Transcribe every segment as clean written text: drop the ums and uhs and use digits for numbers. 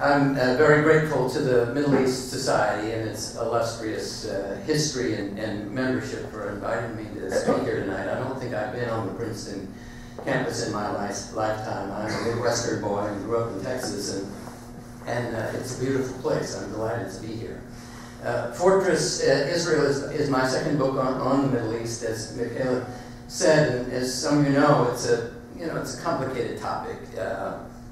I'm very grateful to the Middle East Society and its illustrious history and membership for inviting me to speak here tonight. I don't think I've been on the Princeton campus in my lifetime. I'm a Midwestern boy and grew up in Texas, and it's a beautiful place. I'm delighted to be here. Fortress Israel is my second book on the Middle East, as Michaela said, and as some of you know, it's a complicated topic.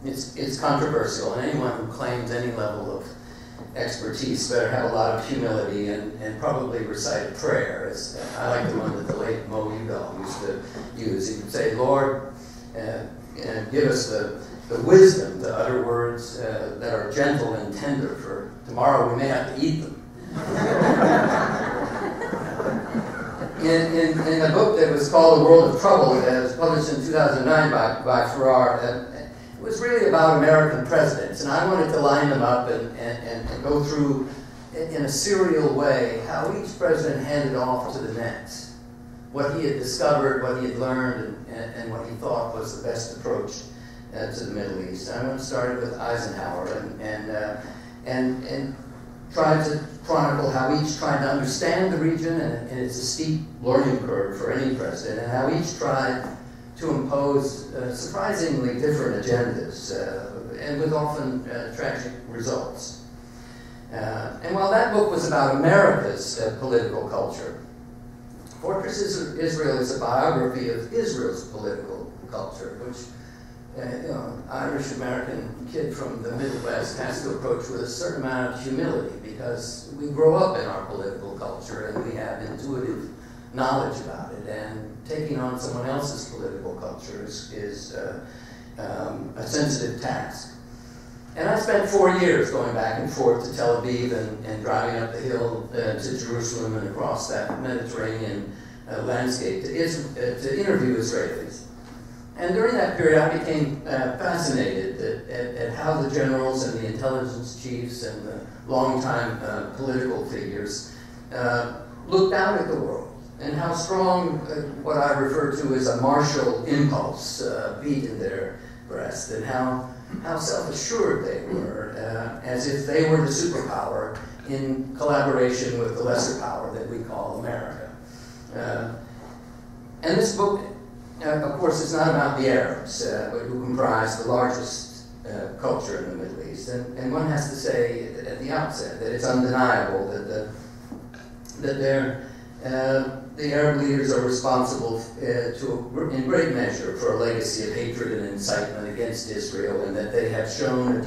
It's controversial, and anyone who claims any level of expertise better have a lot of humility and probably recite a prayer. I like the one that the late Mo Ebel used to use. He would say, "Lord, give us the wisdom to utter words that are gentle and tender, for tomorrow we may have to eat them." In a book that was called The World of Trouble, that was published in 2009 by Farrar, it was really about American presidents, and I wanted to line them up and go through, in a serial way, how each president handed off to the next what he had discovered, what he had learned, and what he thought was the best approach to the Middle East. I want to start with Eisenhower and tried to chronicle how each tried to understand the region, and it's a steep learning curve for any president, and how each tried to impose surprisingly different agendas, and with often tragic results. And while that book was about America's political culture, Fortress Israel is a biography of Israel's political culture, which an Irish-American kid from the Midwest has to approach with a certain amount of humility, because we grow up in our political culture and we have intuitive knowledge about it, and taking on someone else's political culture is a sensitive task. And I spent 4 years going back and forth to Tel Aviv and driving up the hill to Jerusalem and across that Mediterranean landscape to interview Israelis. And during that period, I became fascinated at how the generals and the intelligence chiefs and the longtime political figures looked out at the world, and how strong what I refer to as a martial impulse beat in their breast, and how self-assured they were, as if they were the superpower in collaboration with the lesser power that we call America. And this book, of course, is not about the Arabs, who comprise the largest culture in the Middle East. And one has to say at the outset that it's undeniable that the Arab leaders are responsible in great measure for a legacy of hatred and incitement against Israel, and that they have shown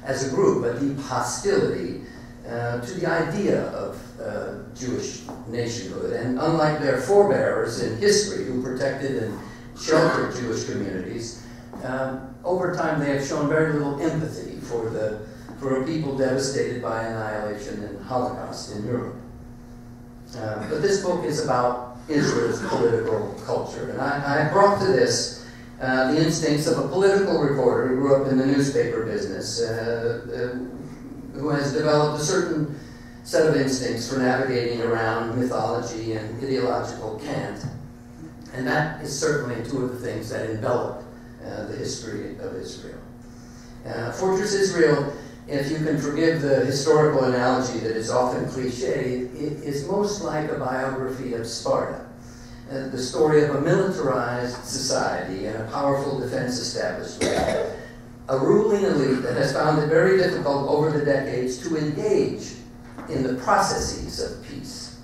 as a group, a deep hostility to the idea of Jewish nationhood. And unlike their forebears in history, who protected and sheltered Jewish communities, over time they have shown very little empathy for a people devastated by annihilation and Holocaust in Europe. But this book is about Israel's political culture. And I brought to this the instincts of a political reporter who grew up in the newspaper business, who has developed a certain set of instincts for navigating around mythology and ideological cant. And that is certainly two of the things that envelop the history of Israel. Fortress Israel, if you can forgive the historical analogy that is often cliched, it is most like a biography of Sparta, the story of a militarized society and a powerful defense establishment, a ruling elite that has found it very difficult over the decades to engage in the processes of peace,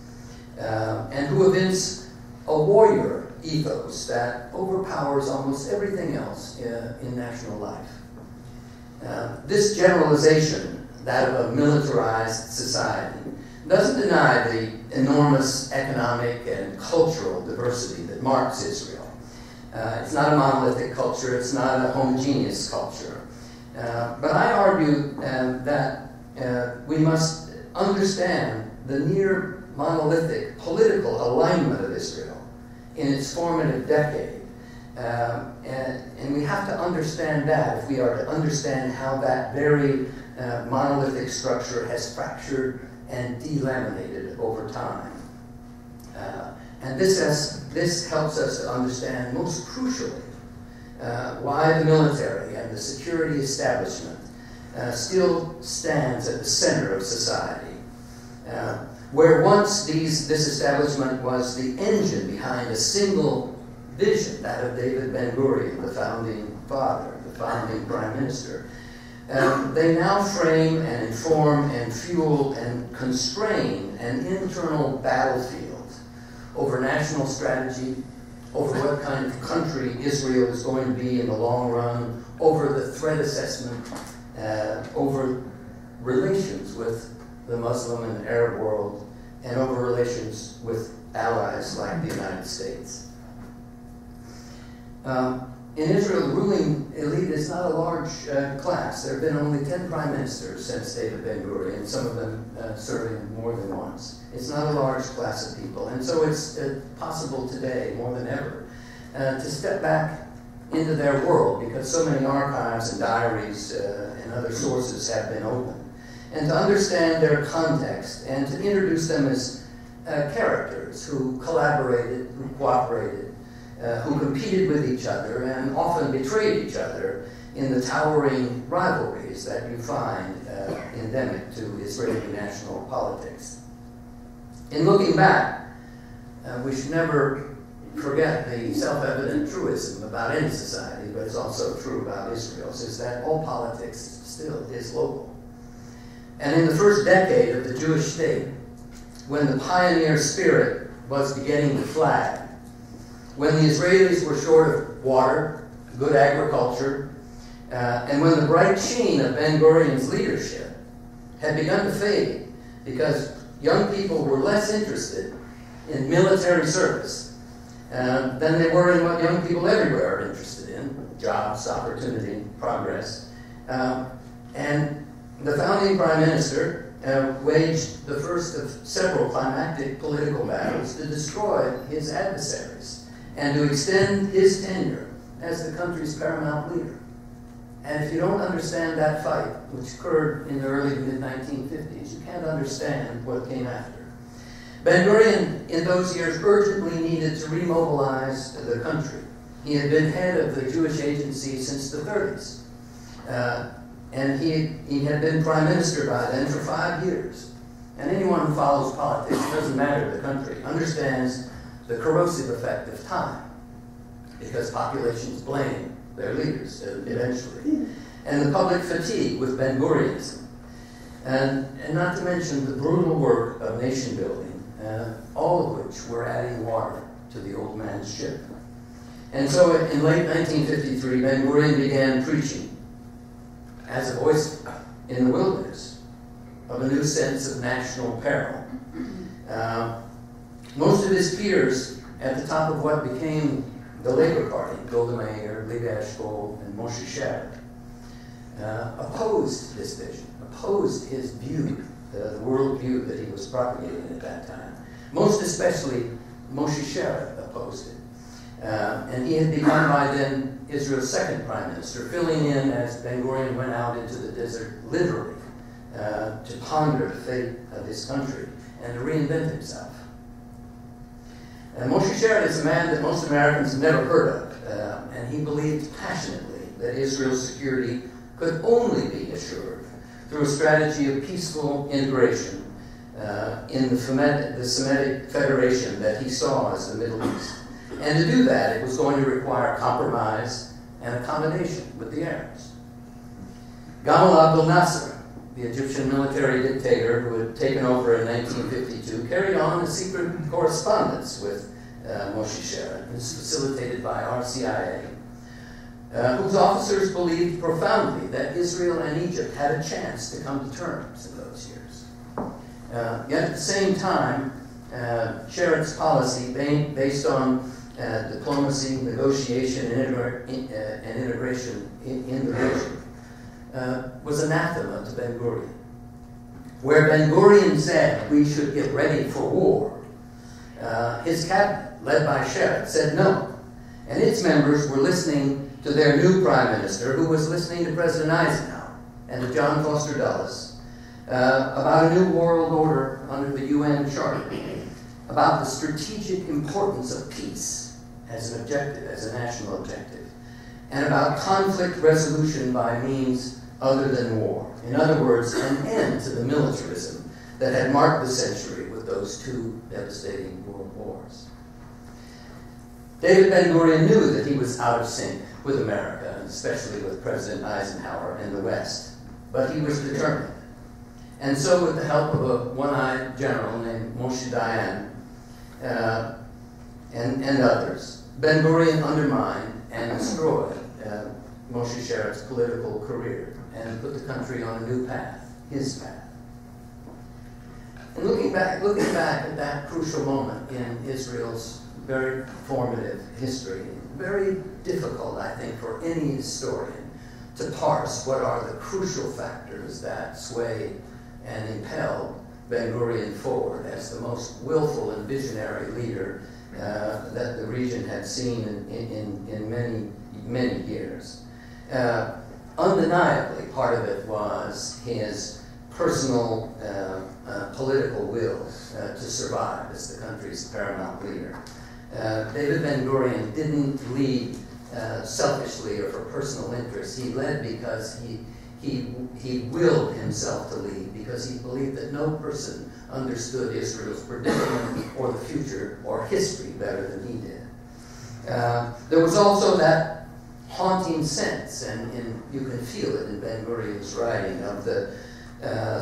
and who evince a warrior ethos that overpowers almost everything else in national life. This generalization, that of a militarized society, doesn't deny the enormous economic and cultural diversity that marks Israel. It's not a monolithic culture, it's not a homogeneous culture. But I argue that we must understand the near monolithic political alignment of Israel in its formative decade. And we have to understand that if we are to understand how that very monolithic structure has fractured and delaminated over time. And this helps us to understand most crucially why the military and the security establishment still stands at the center of society. Where once this establishment was the engine behind a single vision, that of David Ben-Gurion, the founding father, the founding prime minister, they now frame and inform and fuel and constrain an internal battlefield over national strategy, over what kind of country Israel is going to be in the long run, over the threat assessment, over relations with the Muslim and Arab world, and over relations with allies like the United States. In Israel, the ruling elite is not a large class. There have been only 10 prime ministers since David Ben-Gurion, some of them serving more than once. It's not a large class of people. And so it's possible today, more than ever, to step back into their world, because so many archives and diaries and other sources have been opened, and to understand their context and to introduce them as characters who collaborated, who cooperated, who competed with each other and often betrayed each other in the towering rivalries that you find endemic to Israeli national politics. In looking back, we should never forget the self-evident truism about any society, but it's also true about Israel's, is that all politics still is local. And in the first decade of the Jewish state, when the pioneer spirit was beginning to flag, when the Israelis were short of water, good agriculture, and when the bright sheen of Ben-Gurion's leadership had begun to fade because young people were less interested in military service than they were in what young people everywhere are interested in: jobs, opportunity, progress. And the founding prime minister waged the first of several climactic political battles to destroy his adversaries and to extend his tenure as the country's paramount leader. And if you don't understand that fight, which occurred in the early to mid-1950s, you can't understand what came after. Ben-Gurion, in those years, urgently needed to remobilize the country. He had been head of the Jewish Agency since the 30s. And he had been prime minister by then for 5 years. And anyone who follows politics, it doesn't matter the country, understands the corrosive effect of time, because populations blame their leaders eventually. And the public fatigue with Ben-Gurionism. And not to mention the brutal work of nation building, all of which were adding water to the old man's ship. And so in late 1953, Ben-Gurion began preaching as a voice in the wilderness of a new sense of national peril. Most of his peers at the top of what became the Labour Party, Golda Meir, Levi Eshkol, and Moshe Sharett, opposed this vision, opposed his view, the world view that he was propagating at that time. Most especially, Moshe Sharett opposed it. And he had become by then Israel's second prime minister, filling in as Ben-Gurion went out into the desert, literally, to ponder the fate of his country and to reinvent himself. And Moshe Sharett is a man that most Americans have never heard of, and he believed passionately that Israel's security could only be assured through a strategy of peaceful integration in the Semitic Federation that he saw as the Middle East. And to do that, it was going to require compromise and accommodation with the Arabs. Gamal Abdel Nasser, the Egyptian military dictator who had taken over in 1952, carried on a secret correspondence with Moshe Sharett. It was facilitated by our CIA, whose officers believed profoundly that Israel and Egypt had a chance to come to terms in those years. Yet at the same time, Sharett's policy, based on diplomacy, negotiation, and integration in the region, was anathema to Ben-Gurion. Where Ben-Gurion said we should get ready for war, his cabinet, led by Sharett, said no. And its members were listening to their new prime minister, who was listening to President Eisenhower and to John Foster Dulles about a new world order under the UN Charter, about the strategic importance of peace as an objective, as a national objective, and about conflict resolution by means other than war. In other words, an end to the militarism that had marked the century with those two devastating world wars. David Ben-Gurion knew that he was out of sync with America, and especially with President Eisenhower and the West, but he was determined. And so, with the help of a one-eyed general named Moshe Dayan and others, Ben-Gurion undermined and destroyed Moshe Sharif's political career and put the country on a new path, his path. And looking back at that crucial moment in Israel's very formative history, very difficult, I think, for any historian to parse what are the crucial factors that swayed and impelled Ben-Gurion forward as the most willful and visionary leader that the region had seen in many, many years. Undeniably, part of it was his personal political will to survive as the country's paramount leader. David Ben-Gurion didn't lead selfishly or for personal interest. He led because he willed himself to lead, because he believed that no person understood Israel's predicament or the future or history better than he did. There was also that haunting sense, and you can feel it in Ben-Gurion's writing, of the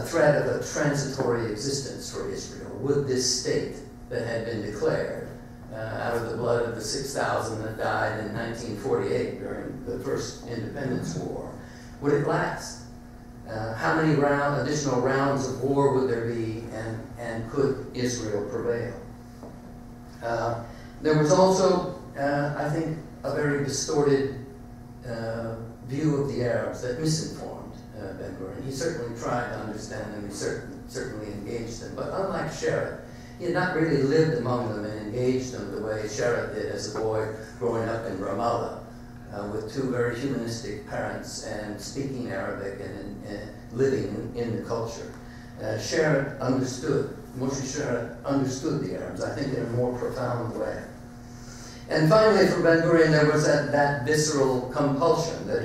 threat of a transitory existence for Israel. Would this state that had been declared out of the blood of the 6,000 that died in 1948 during the first independence war, would it last? How many additional rounds of war would there be, and could Israel prevail? There was also, I think, a very distorted view of the Arabs that misinformed Ben-Gurion. He certainly tried to understand them, he certainly engaged them, but unlike Sharif, he had not really lived among them and engaged them the way Sharif did as a boy growing up in Ramallah with two very humanistic parents and speaking Arabic and living in the culture. Sharif understood, Moshe Sharif understood the Arabs, I think, in a more profound way. And finally, for Ben-Gurion, there was that visceral compulsion that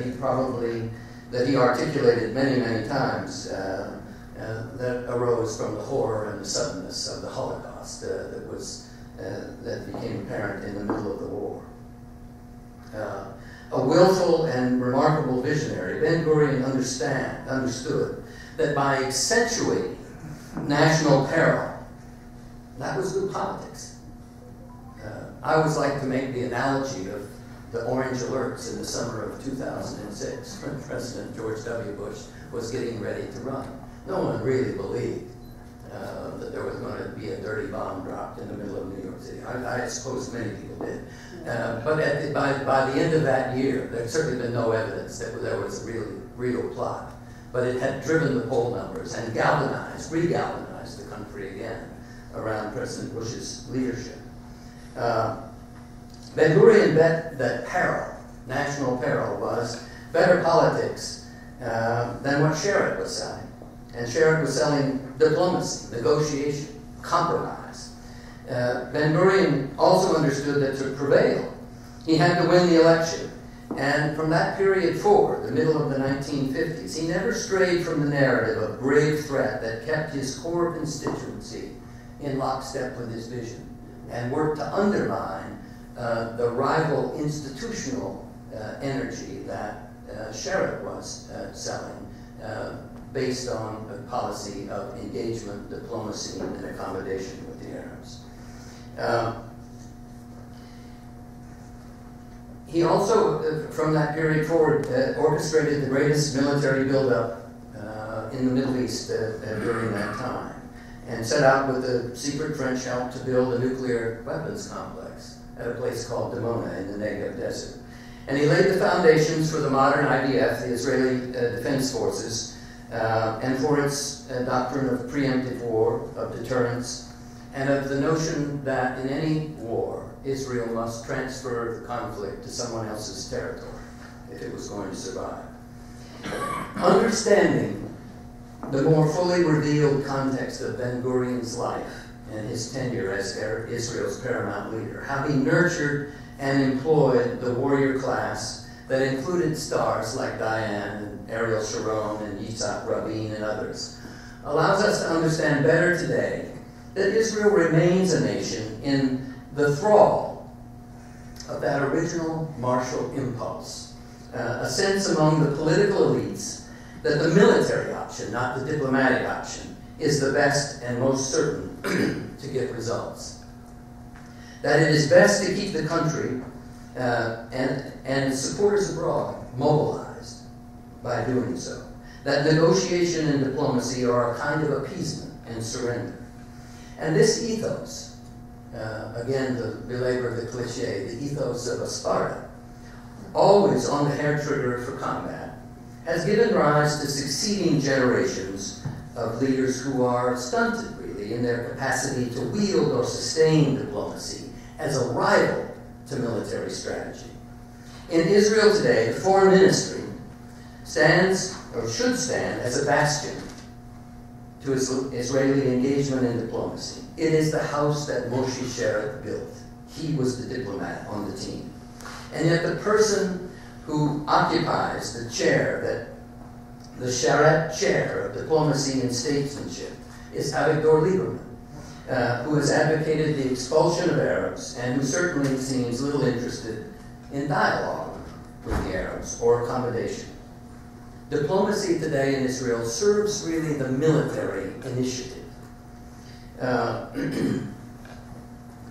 he articulated many, many times that arose from the horror and the suddenness of the Holocaust that became apparent in the middle of the war. A willful and remarkable visionary, Ben-Gurion understood that by accentuating national peril, that was good politics. I always like to make the analogy of the orange alerts in the summer of 2006 when President George W. Bush was getting ready to run. No one really believed that there was going to be a dirty bomb dropped in the middle of New York City. I suppose many people did. But by the end of that year, there had certainly been no evidence that there was a real plot. But it had driven the poll numbers and re-galvanized the country again around President Bush's leadership. Ben-Gurion bet that peril, national peril, was better politics than what Sharif was selling. And Sharif was selling diplomacy, negotiation, compromise. Ben-Gurion also understood that to prevail, he had to win the election. And from that period forward, the middle of the 1950s, he never strayed from the narrative of grave threat that kept his core constituency in lockstep with his vision and worked to undermine the rival institutional energy that Sharif was selling based on a policy of engagement, diplomacy, and accommodation with the Arabs. He also, from that period forward, orchestrated the greatest military buildup in the Middle East during that time, and set out with the secret French help to build a nuclear weapons complex at a place called Dimona in the Negev Desert. And he laid the foundations for the modern IDF, the Israeli Defense Forces, and for its doctrine of preemptive war, of deterrence, and of the notion that in any war, Israel must transfer the conflict to someone else's territory if it was going to survive. Understanding the more fully revealed context of Ben-Gurion's life and his tenure as Israel's paramount leader, how he nurtured and employed the warrior class that included stars like Diane and Ariel Sharon and Yitzhak Rabin and others, allows us to understand better today that Israel remains a nation in the thrall of that original martial impulse, a sense among the political elites that the military option, not the diplomatic option, is the best and most certain to get results. That it is best to keep the country and supporters abroad mobilized by doing so. That negotiation and diplomacy are a kind of appeasement and surrender. And this ethos, again, to belabor the cliche, the ethos of a Sparta, always on the hair trigger for combat, has given rise to succeeding generations of leaders who are stunted, really, in their capacity to wield or sustain diplomacy as a rival to military strategy. In Israel today, the foreign ministry stands, or should stand, as a bastion to Israeli engagement in diplomacy. It is the house that Moshe Sharett built. He was the diplomat on the team. And yet the person who occupies the chair, the Sharett chair of diplomacy and statesmanship, is Avigdor Lieberman, who has advocated the expulsion of Arabs and who certainly seems little interested in dialogue with the Arabs or accommodation. Diplomacy today in Israel serves really the military initiative.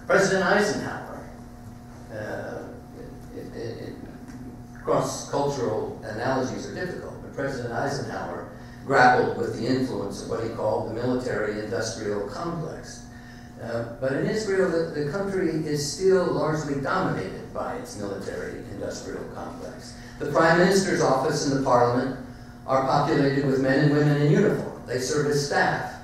President Eisenhower, cross-cultural analogies are difficult, but President Eisenhower grappled with the influence of what he called the military-industrial complex. But in Israel, the country is still largely dominated by its military-industrial complex. The Prime Minister's office and the Parliament are populated with men and women in uniform. They serve as staff.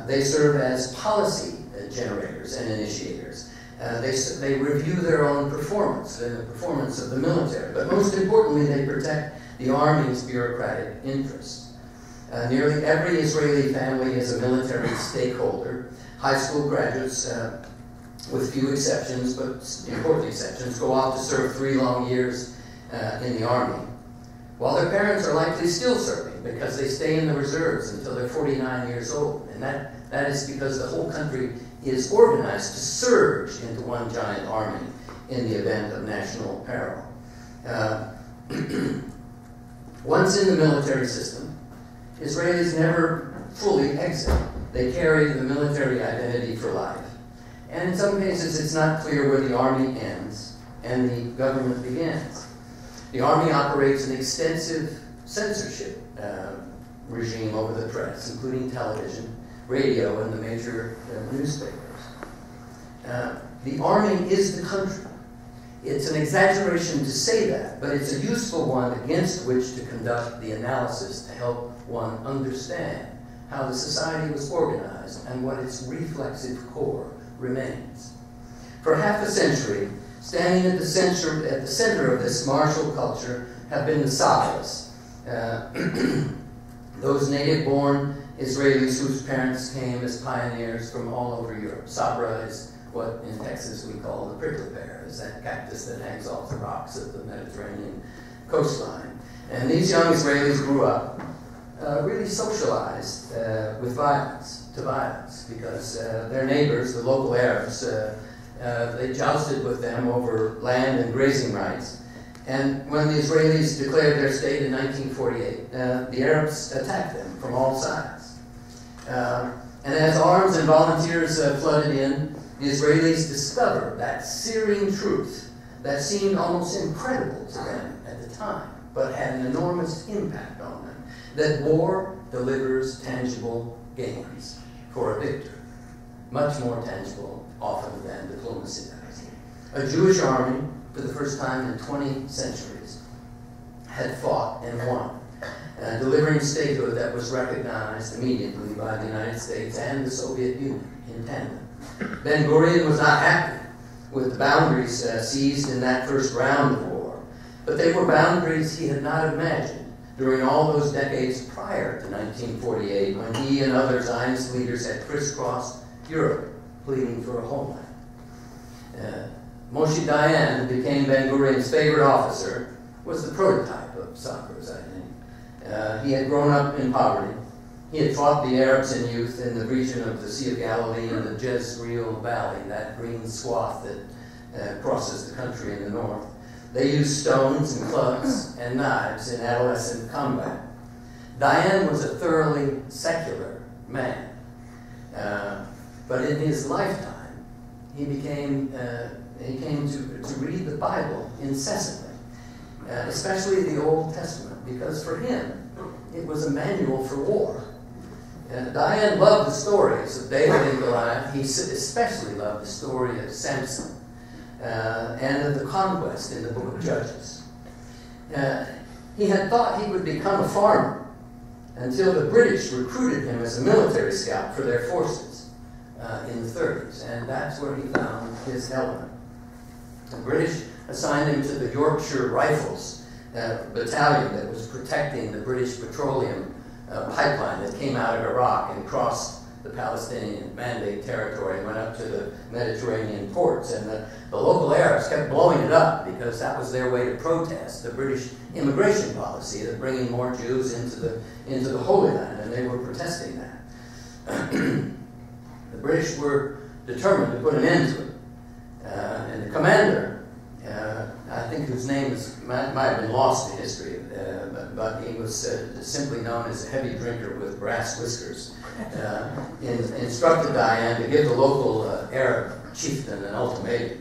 They serve as policy generators and initiators. They review their own performance, the performance of the military. But most importantly, they protect the Army's bureaucratic interests. Nearly every Israeli family is a military stakeholder. High school graduates, with few exceptions, but important exceptions, go off to serve 3 long years in the Army, while their parents are likely still serving because they stay in the reserves until they're 49 years old. And that is because the whole country is organized to surge into one giant army in the event of national peril. Once in the military system, Israelis never fully exit. They carry the military identity for life. And in some cases, it's not clear where the army ends and the government begins. The Army operates an extensive censorship regime over the press, including television, radio, and the major newspapers. The Army is the country. It's an exaggeration to say that, but it's a useful one against which to conduct the analysis to help one understand how the society was organized and what its reflexive core remains. For half a century, standing at the center of this martial culture have been the Sabras, those native-born Israelis whose parents came as pioneers from all over Europe. Sabra is what in Texas we call the prickly pear, is that cactus that hangs off the rocks of the Mediterranean coastline. And these young Israelis grew up really socialized with violence, because their neighbors, the local Arabs, they jousted with them over land and grazing rights. And when the Israelis declared their state in 1948, the Arabs attacked them from all sides. And as arms and volunteers flooded in, the Israelis discovered that searing truth that seemed almost incredible to them at the time, but had an enormous impact on them, that war delivers tangible gains for a victor, much more tangible often than diplomacy does. A Jewish army, for the first time in 20 centuries, had fought and won, delivering statehood that was recognized immediately by the United States and the Soviet Union in tandem. Ben-Gurion was not happy with the boundaries seized in that first round of war, but they were boundaries he had not imagined during all those decades prior to 1948, when he and other Zionist leaders had crisscrossed Europe, pleading for a homeland. Moshe Dayan became Ben-Gurion's favorite officer was the prototype of Sakhar's, I think. He had grown up in poverty. He had fought the Arabs in youth in the region of the Sea of Galilee and the Jezreel Valley, that green swath that crosses the country in the north. They used stones and clubs and knives in adolescent combat. Dayan was a thoroughly secular man, but in his lifetime, he came to read the Bible incessantly, especially the Old Testament, because for him, it was a manual for war. Dayan loved the stories of David and Goliath. He especially loved the story of Samson and of the conquest in the book of Judges. He had thought he would become a farmer until the British recruited him as a military scout for their forces in the 30s, and that's where he found his element. The British assigned him to the Yorkshire Rifles battalion that was protecting the British petroleum pipeline that came out of Iraq and crossed the Palestinian Mandate territory and went up to the Mediterranean ports. And the local Arabs kept blowing it up because that was their way to protest the British immigration policy of bringing more Jews into the Holy Land, and they were protesting that. The British were determined to put an end to it. And the commander, I think whose name might have been lost in history, but he was simply known as a heavy drinker with brass whiskers, instructed Dayan to give the local Arab chieftain an ultimatum.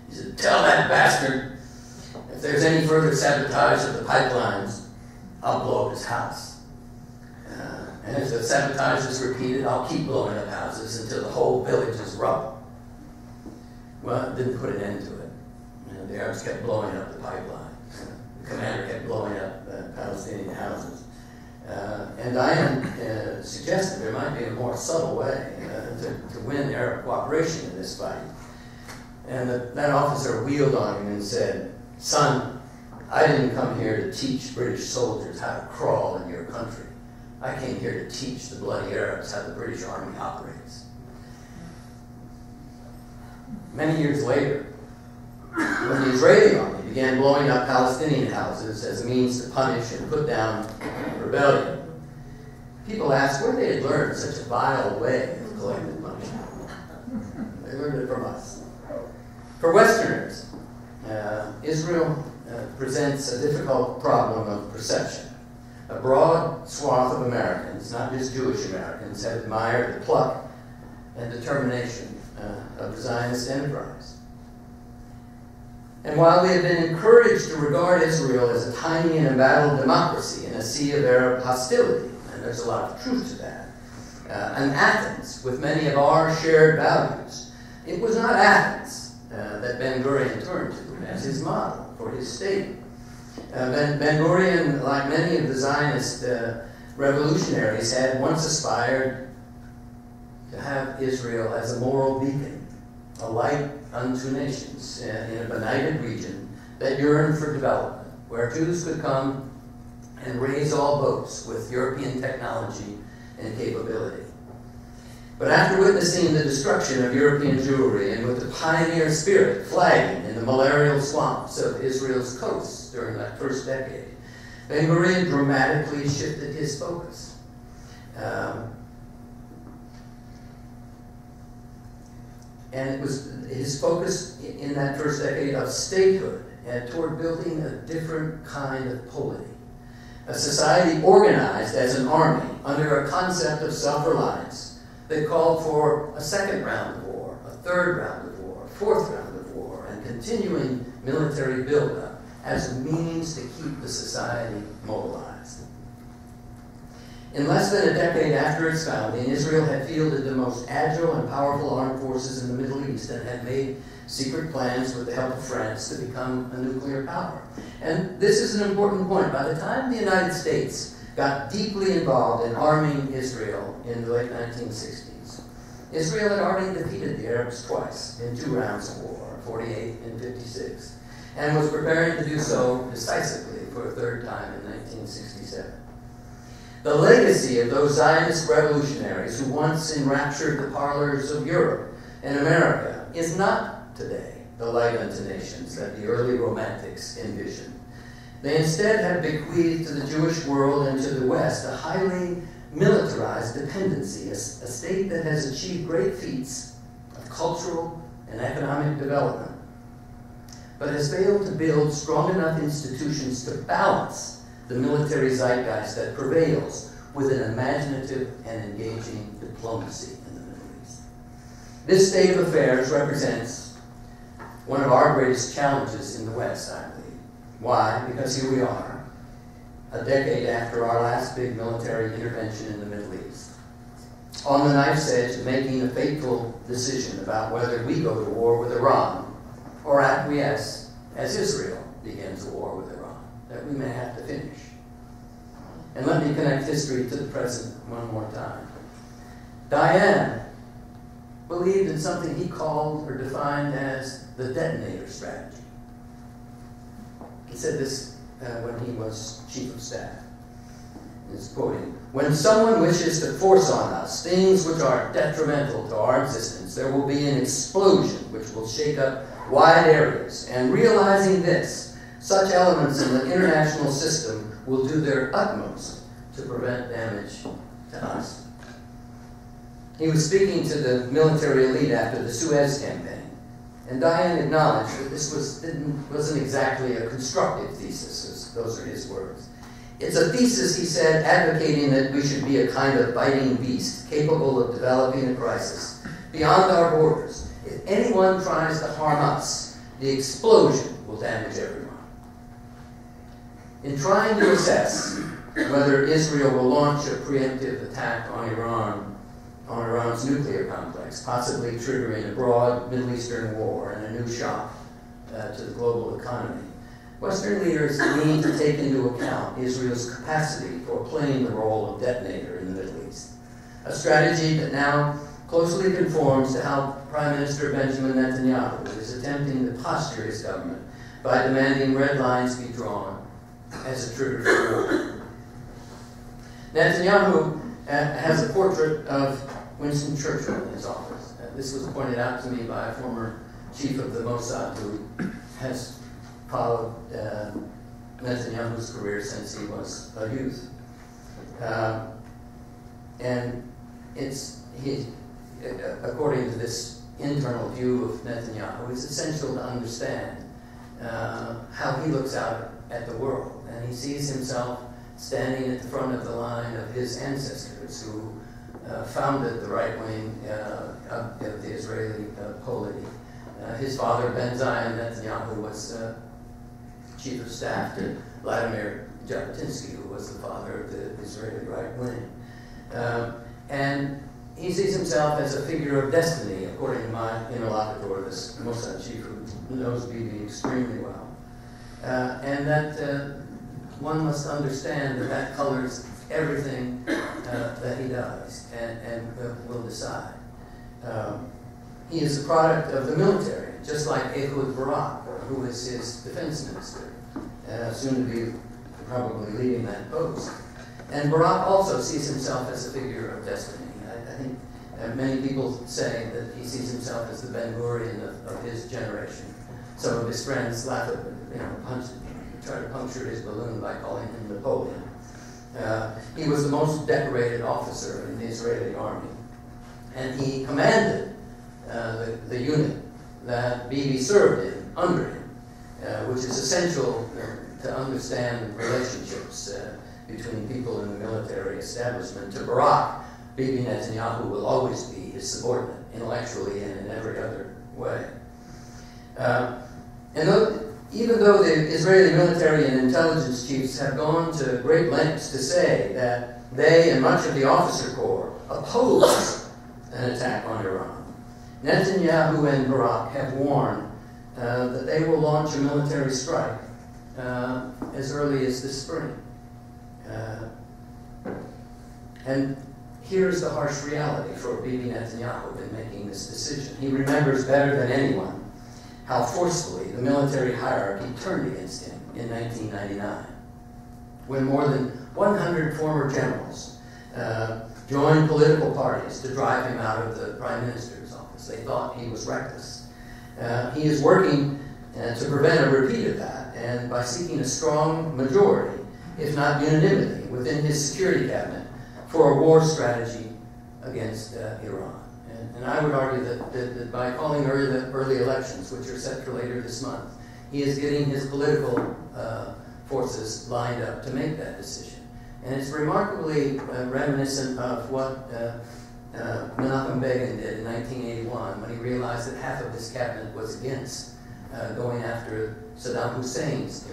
He said, "Tell that bastard, if there's any further sabotage of the pipelines, I'll blow up his house. And if the sabotage is repeated, I'll keep blowing up houses until the whole village is rubble." Well, it didn't put an end to it. The Arabs kept blowing up the pipeline. The commander kept blowing up Palestinian houses. And Dayan suggested there might be a more subtle way to win Arab cooperation in this fight. And that officer wheeled on him and said, "Son, I didn't come here to teach British soldiers how to crawl in your country. I came here to teach the bloody Arabs how the British Army operates." Many years later, when the Israeli army began blowing up Palestinian houses as a means to punish and put down rebellion, people asked where they had learned such a vile way of collective punishment. They learned it from us. For Westerners, Israel presents a difficult problem of perception. A broad swath of Americans, not just Jewish Americans, have admired the pluck and determination of the Zionist enterprise. And while we have been encouraged to regard Israel as a tiny and embattled democracy in a sea of Arab hostility, and there's a lot of truth to that, and Athens with many of our shared values, it was not Athens that Ben-Gurion turned to as his model for his state. Ben-Gurion, like many of the Zionist revolutionaries, had once aspired to have Israel as a moral beacon, a light unto nations in a benighted region that yearned for development, where Jews could come and raise all boats with European technology and capability. But after witnessing the destruction of European Jewry and with the pioneer spirit flagging in the malarial swamps of Israel's coasts during that first decade, Ben-Gurion dramatically shifted his focus. And it was his focus in that first decade of statehood and toward building a different kind of polity. A society organized as an army under a concept of self-reliance that called for a second round of war, a third round of war, a fourth round of war, and continuing military buildup as a means to keep the society mobilized. In less than a decade after its founding, Israel had fielded the most agile and powerful armed forces in the Middle East and had made secret plans with the help of France to become a nuclear power. And this is an important point. By the time the United States got deeply involved in arming Israel in the late 1960s, Israel had already defeated the Arabs twice in 2 rounds of war, 48 and 56, and was preparing to do so decisively for a third time in 1967. The legacy of those Zionist revolutionaries who once enraptured the parlors of Europe and America is not today the light unto nations that the early romantics envisioned. They instead have bequeathed to the Jewish world and to the West a highly militarized dependency, a state that has achieved great feats of cultural and economic development, but has failed to build strong enough institutions to balance the military zeitgeist that prevails with an imaginative and engaging diplomacy in the Middle East. This state of affairs represents one of our greatest challenges in the West, I believe. Why? Because here we are, a decade after our last big military intervention in the Middle East, on the knife's edge of making a fateful decision about whether we go to war with Iran or acquiesce as Israel begins a war with Iran that we may have to finish. And let me connect history to the present one more time. Diane believed in something he called or defined as the detonator strategy. He said this when he was chief of staff. He's quoting, "When someone wishes to force on us things which are detrimental to our existence, there will be an explosion which will shake up wide areas. And realizing this, such elements in the international system will do their utmost to prevent damage to us." He was speaking to the military elite after the Suez campaign, and Diane acknowledged that this wasn't exactly a constructive thesis. Those are his words. "It's a thesis," he said, "advocating that we should be a kind of biting beast, capable of developing a crisis beyond our borders. If anyone tries to harm us, the explosion will damage everyone." In trying to assess whether Israel will launch a preemptive attack on Iran's nuclear complex, possibly triggering a broad Middle Eastern war and a new shock to the global economy, Western leaders need to take into account Israel's capacity for playing the role of detonator in the Middle East, a strategy that now closely conforms to how Prime Minister Benjamin Netanyahu is attempting to posture his government by demanding red lines be drawn as a trigger for war. Netanyahu has a portrait of Winston Churchill in his office. This was pointed out to me by a former chief of the Mossad who has followed Netanyahu's career since he was a youth. And according to this internal view of Netanyahu, it's essential to understand how he looks out at the world. And he sees himself standing at the front of the line of his ancestors who founded the right wing of the Israeli polity. His father, Ben Zion Netanyahu, was chief of staff to Vladimir Jabotinsky, who was the father of the Israeli right wing. And he sees himself as a figure of destiny, according to my interlocutor, this Mossad chief who knows Bibi extremely well. And that one must understand that that colors everything that he does and will decide. He is a product of the military, just like Ehud Barak, who is his defense minister, soon to be probably leading that post. And Barak also sees himself as a figure of destiny. I think many people say that he sees himself as the Ben Gurion of his generation. Some of his friends laugh at try to puncture his balloon by calling him Napoleon. He was the most decorated officer in the Israeli army, and he commanded the unit that Bibi served in under him, which is essential to understand relationships between people in the military establishment. To Barak, Bibi Netanyahu will always be his subordinate, intellectually and in every other way. Even though the Israeli military and intelligence chiefs have gone to great lengths to say that they and much of the officer corps oppose an attack on Iran, Netanyahu and Barak have warned that they will launch a military strike as early as this spring. And here's the harsh reality for Bibi Netanyahu in making this decision. He remembers better than anyone how forcefully the military hierarchy turned against him in 1999, when more than 100 former generals joined political parties to drive him out of the prime minister's office. They thought he was reckless. He is working to prevent a repeat of that, and by seeking a strong majority, if not unanimity, within his security cabinet for a war strategy against Iran. And I would argue that by calling early elections, which are set for later this month, he is getting his political forces lined up to make that decision. And it's remarkably reminiscent of what Menachem Begin did in 1981 when he realized that half of his cabinet was against going after Saddam Hussein's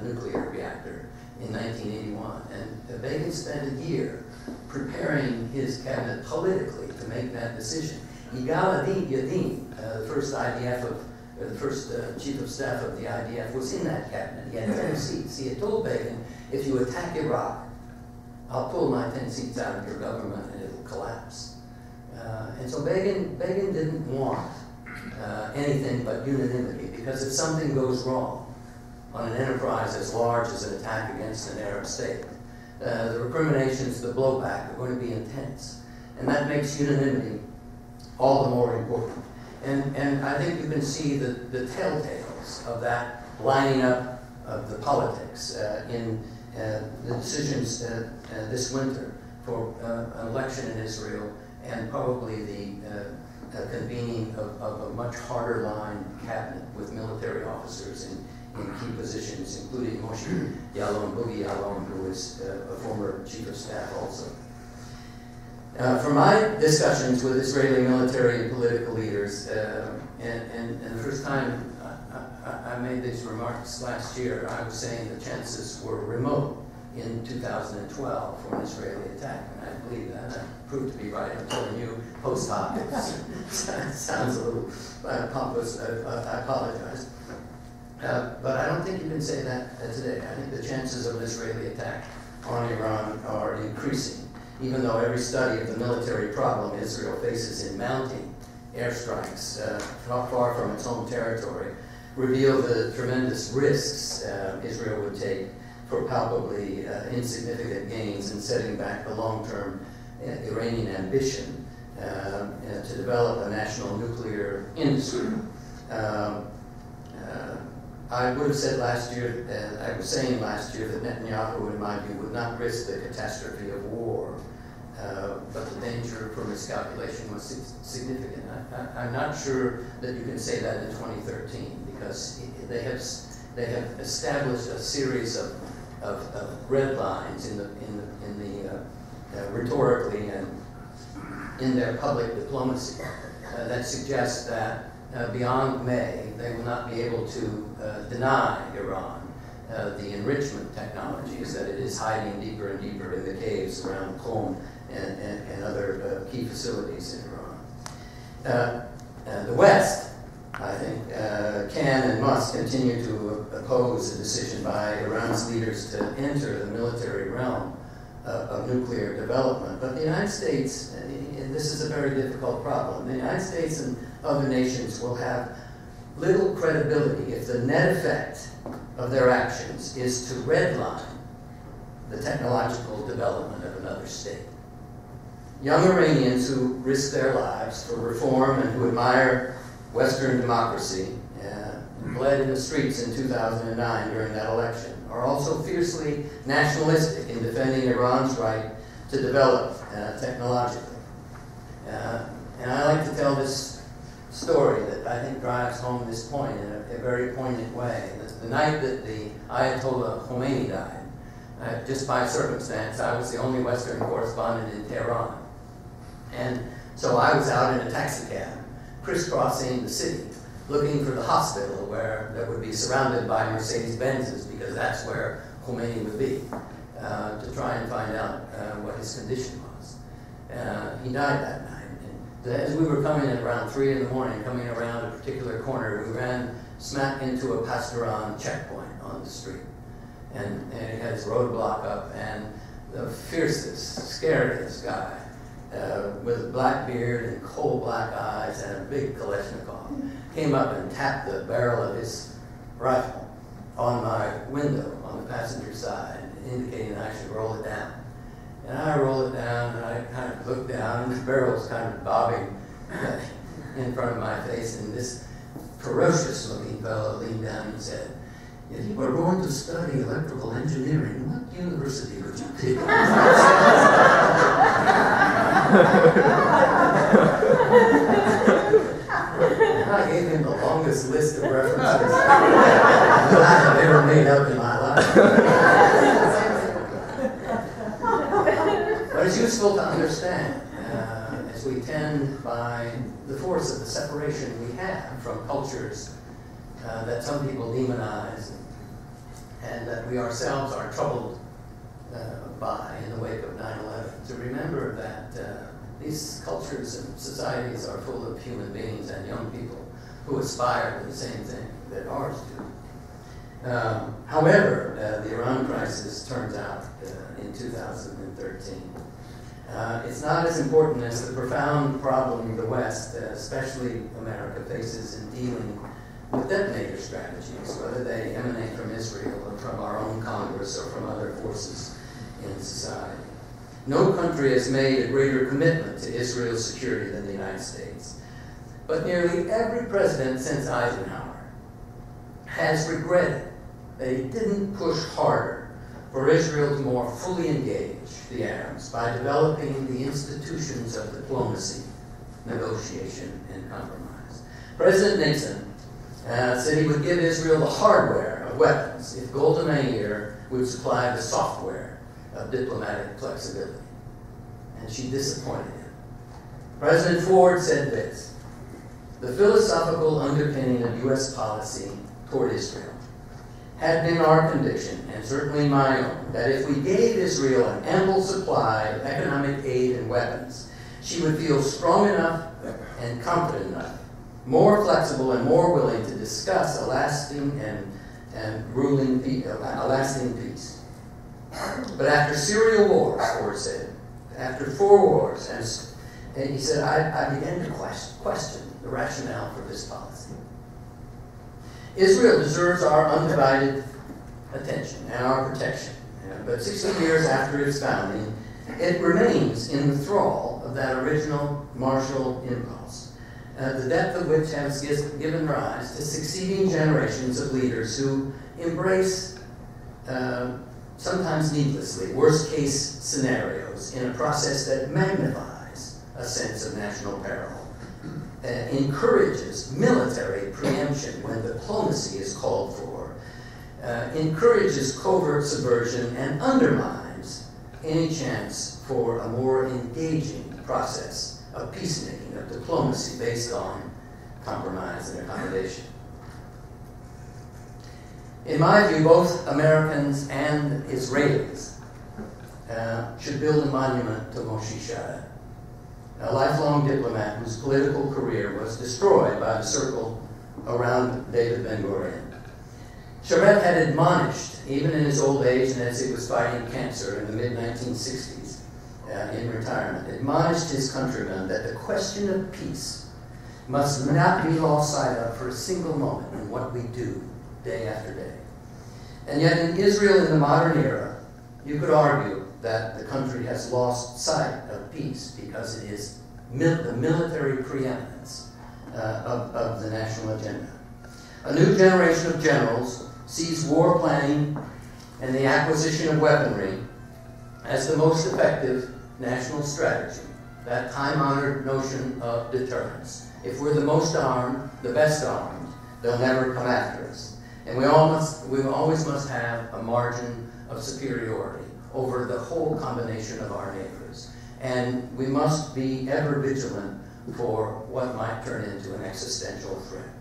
nuclear reactor in 1981. And Begin spent a year preparing his cabinet politically to make that decision. Yigal Yadin, the first chief of staff of the IDF, was in that cabinet. He had 10 seats. He had told Begin, if you attack Iraq, I'll pull my 10 seats out of your government and it'll collapse. And so Begin didn't want anything but unanimity, because if something goes wrong on an enterprise as large as an attack against an Arab state, the recriminations, the blowback are going to be intense. And that makes unanimity all the more important. And I think you can see the telltales of that lining up of the politics in the decisions this winter for an election in Israel, and probably the convening of a much harder line cabinet with military officers in key positions, including Moshe Yalon, Boogie Yalon, who is a former chief of staff also. From my discussions with Israeli military and political leaders, and the first time I made these remarks last year, I was saying the chances were remote in 2012 for an Israeli attack, and I believe that. And I proved to be right. I'm telling you post hoc. It sounds a little pompous. I apologize. But I don't think you can say that today. I think the chances of an Israeli attack on Iran are increasing, even though every study of the military problem Israel faces in mounting airstrikes not far from its home territory reveal the tremendous risks Israel would take for palpably insignificant gains in setting back the long-term Iranian ambition to develop a national nuclear industry. I would have said last year, I was saying last year that Netanyahu, in my view, would not risk the catastrophe of war, but the danger for miscalculation was significant. I'm not sure that you can say that in 2013, because they have established a series of red lines in the rhetorically and in their public diplomacy that suggest that beyond May, they will not be able to deny Iran the enrichment technologies that it is hiding deeper and deeper in the caves around Qom and other key facilities in Iran. The West, I think, can and must continue to oppose the decision by Iran's leaders to enter the military realm of nuclear development. But the United States, and this is a very difficult problem, the United States and other nations will have little credibility if the net effect of their actions is to redline the technological development of another state. Young Iranians who risk their lives for reform and who admire Western democracy bled in the streets in 2009 during that election are also fiercely nationalistic in defending Iran's right to develop technologically. And I like to tell this story that I think drives home this point in a very poignant way. The night that the Ayatollah Khomeini died, just by circumstance, I was the only Western correspondent in Tehran. And so I was out in a taxi cab, crisscrossing the city, looking for the hospital that would be surrounded by Mercedes-Benzes, because that's where Khomeini would be, to try and find out what his condition was. He died that night. And as we were coming at around 3 in the morning, coming around a particular corner, we ran smack into a Pastoran checkpoint on the street. And it had its roadblock up, and the fiercest, scariest guy, with a black beard and coal black eyes and a big Kalashnikov, came up and tapped the barrel of his rifle on my window on the passenger side, indicating I should roll it down. And I roll it down, and I kind of look down, and the barrel's kind of bobbing in front of my face, and this ferocious-looking fellow leaned down and said, if you were going to study electrical engineering, what university would you pick? I gave him the longest list of references that I have ever made up in my life. But it's useful to understand as we tend by the force of the separation we have from cultures that some people demonize and that we ourselves are troubled by in the wake of 9/11. To remember that these cultures and societies are full of human beings and young people who aspire to the same thing that ours do. However, the Iran crisis turns out in 2013. It's not as important as the profound problem the West, especially America, faces in dealing with detonator strategies, whether they emanate from Israel or from our own Congress or from other forces in society. No country has made a greater commitment to Israel's security than the United States. But nearly every president since Eisenhower has regretted that he didn't push harder for Israel to more fully engage the Arabs by developing the institutions of diplomacy, negotiation, and compromise. President Nixon said he would give Israel the hardware of weapons if Golda Meir would supply the software of diplomatic flexibility. And she disappointed him. President Ford said this: the philosophical underpinning of U.S. policy toward Israel had been our conviction, and certainly my own, that if we gave Israel an ample supply of economic aid and weapons, she would feel strong enough and confident enough, more flexible and more willing to discuss a lasting peace. But after serial wars, Ford said, after 4 wars, and he said, I began to question the rationale for this policy. Israel deserves our undivided attention and our protection. But 60 years after its founding, it remains in the thrall of that original martial impulse, the depth of which has given rise to succeeding generations of leaders who embrace, sometimes needlessly, worst-case scenarios in a process that magnifies a sense of national peril, encourages military preemption when diplomacy is called for, encourages covert subversion, and undermines any chance for a more engaging process of peacemaking, of diplomacy based on compromise and accommodation. In my view, both Americans and Israelis should build a monument to Moshe Sharet, a lifelong diplomat whose political career was destroyed by the circle around David Ben-Gurion. Sharet had admonished, even in his old age and as he was fighting cancer in the mid-1960s in retirement, admonished his countrymen that the question of peace must not be lost sight of for a single moment in what we do day after day. And yet in Israel in the modern era, you could argue that the country has lost sight of peace because it is the military preeminence of the national agenda. A new generation of generals sees war planning and the acquisition of weaponry as the most effective national strategy, that time-honored notion of deterrence. If we're the most armed, the best armed, they'll never come after us. And we always must have a margin of superiority over the whole combination of our neighbors. And we must be ever vigilant for what might turn into an existential threat.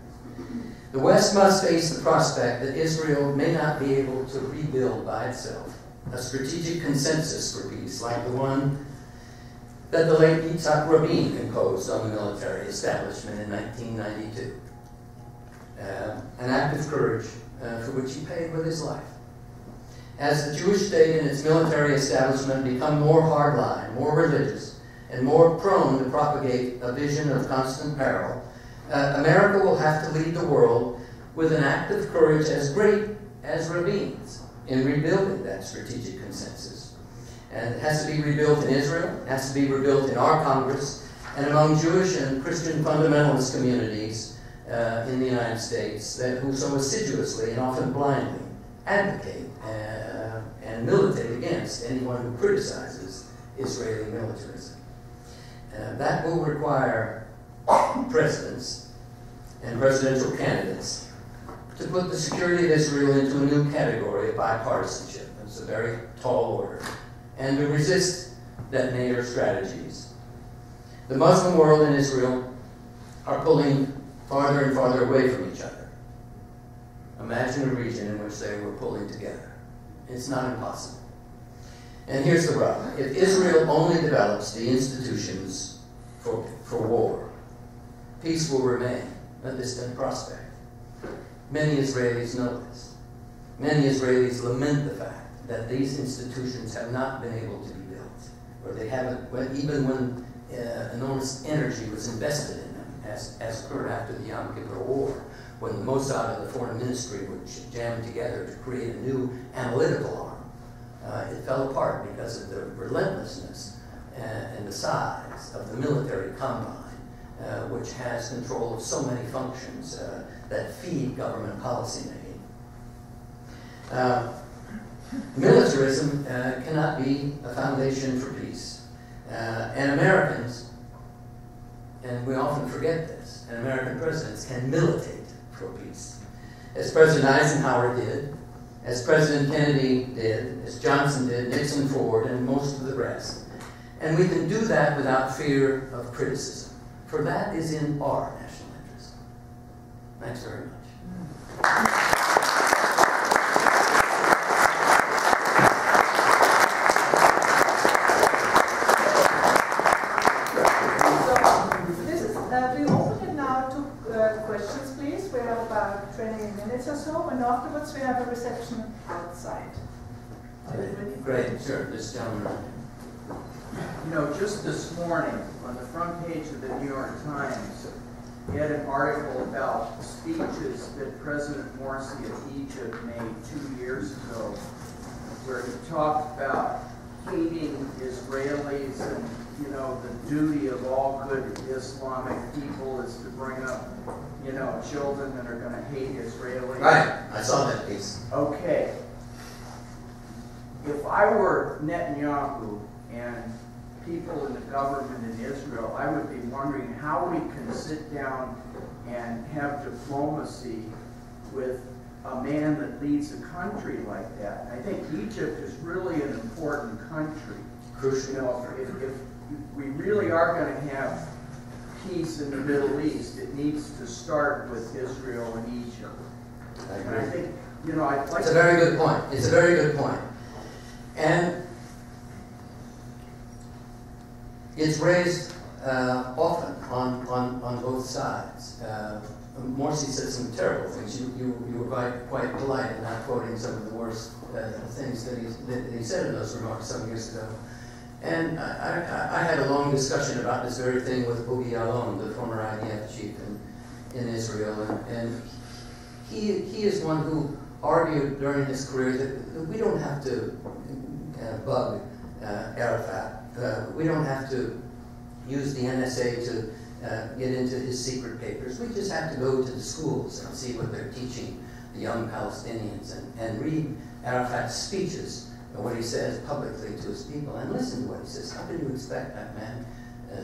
The West must face the prospect that Israel may not be able to rebuild by itself a strategic consensus for peace like the one that the late Yitzhak Rabin imposed on the military establishment in 1992. An act of courage for which he paid with his life. As the Jewish state and its military establishment become more hardline, more religious, and more prone to propagate a vision of constant peril, America will have to lead the world with an act of courage as great as Rabin's in rebuilding that strategic consensus. And it has to be rebuilt in Israel, it has to be rebuilt in our Congress, and among Jewish and Christian fundamentalist communities in the United States who so assiduously and often blindly advocate and militate against anyone who criticizes Israeli militarism. That will require presidents and presidential candidates to put the security of Israel into a new category of bipartisanship. It's a very tall order. And to resist detonator strategies. The Muslim world and Israel are pulling farther and farther away from each other. Imagine a region in which they were pulling together. It's not impossible. And here's the rub. If Israel only develops the institutions for war, peace will remain a distant prospect. Many Israelis know this. Many Israelis lament the fact that these institutions have not been able to be built, or they haven't, even when enormous energy was invested in them, as occurred after the Yom Kippur War, when the Mossad and the foreign ministry were jammed together to create a new analytical arm. It fell apart because of the relentlessness and the size of the military combine, which has control of so many functions that feed government policy making. Militarism cannot be a foundation for peace. And Americans, and we often forget this, and American presidents can militate for peace. As President Eisenhower did, as President Kennedy did, as Johnson did, Nixon, Ford, and most of the rest. And we can do that without fear of criticism, for that is in our national interest. Thanks very much. About 20 minutes or so, and afterwards we have a reception outside. Great, sure, this gentleman. You know, just this morning, on the front page of the New York Times, he had an article about speeches that President Morsi of Egypt made 2 years ago, where he talked about hating Israelis and, you know, the duty of all good Islamic people is to bring up, you know, children that are going to hate Israelis. Right, I saw that piece. Okay. If I were Netanyahu and people in the government in Israel, I would be wondering how we can sit down and have diplomacy with a man that leads a country like that. I think Egypt is really an important country. Crucial. You know, if we really are going to have peace in the Middle East, it needs to start with Israel and Egypt. I agree. And I think, you know, I'd like It's a very good point. It's a very good point. And it's raised often on both sides. Morsi said some terrible things. You were quite polite in not quoting some of the worst things that he said in those remarks some years ago. And I had a long discussion about this very thing with Bughi Ya'alon, the former IDF chief in Israel, and he is one who argued during his career that we don't have to bug Arafat. We don't have to use the NSA to get into his secret papers. We just have to go to the schools and see what they're teaching the young Palestinians and read Arafat's speeches, what he says publicly to his people, and listen to what he says. How can you expect that man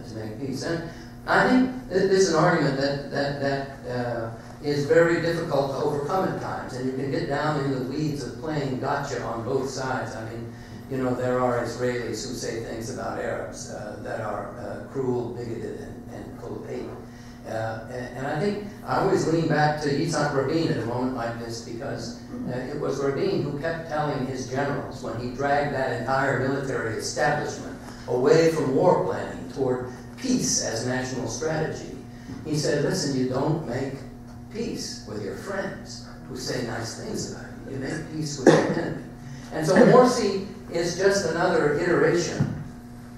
to make peace? And I think this is an argument that is very difficult to overcome at times, and you can get down in the weeds of playing gotcha on both sides. I mean, you know, there are Israelis who say things about Arabs that are cruel, bigoted, and full of hate. And I think I always lean back to Yitzhak Rabin at a moment like this, because it was Rabin who kept telling his generals, when he dragged that entire military establishment away from war planning toward peace as national strategy, he said, listen, you don't make peace with your friends who say nice things about you. You make peace with your enemy. And so Morsi is just another iteration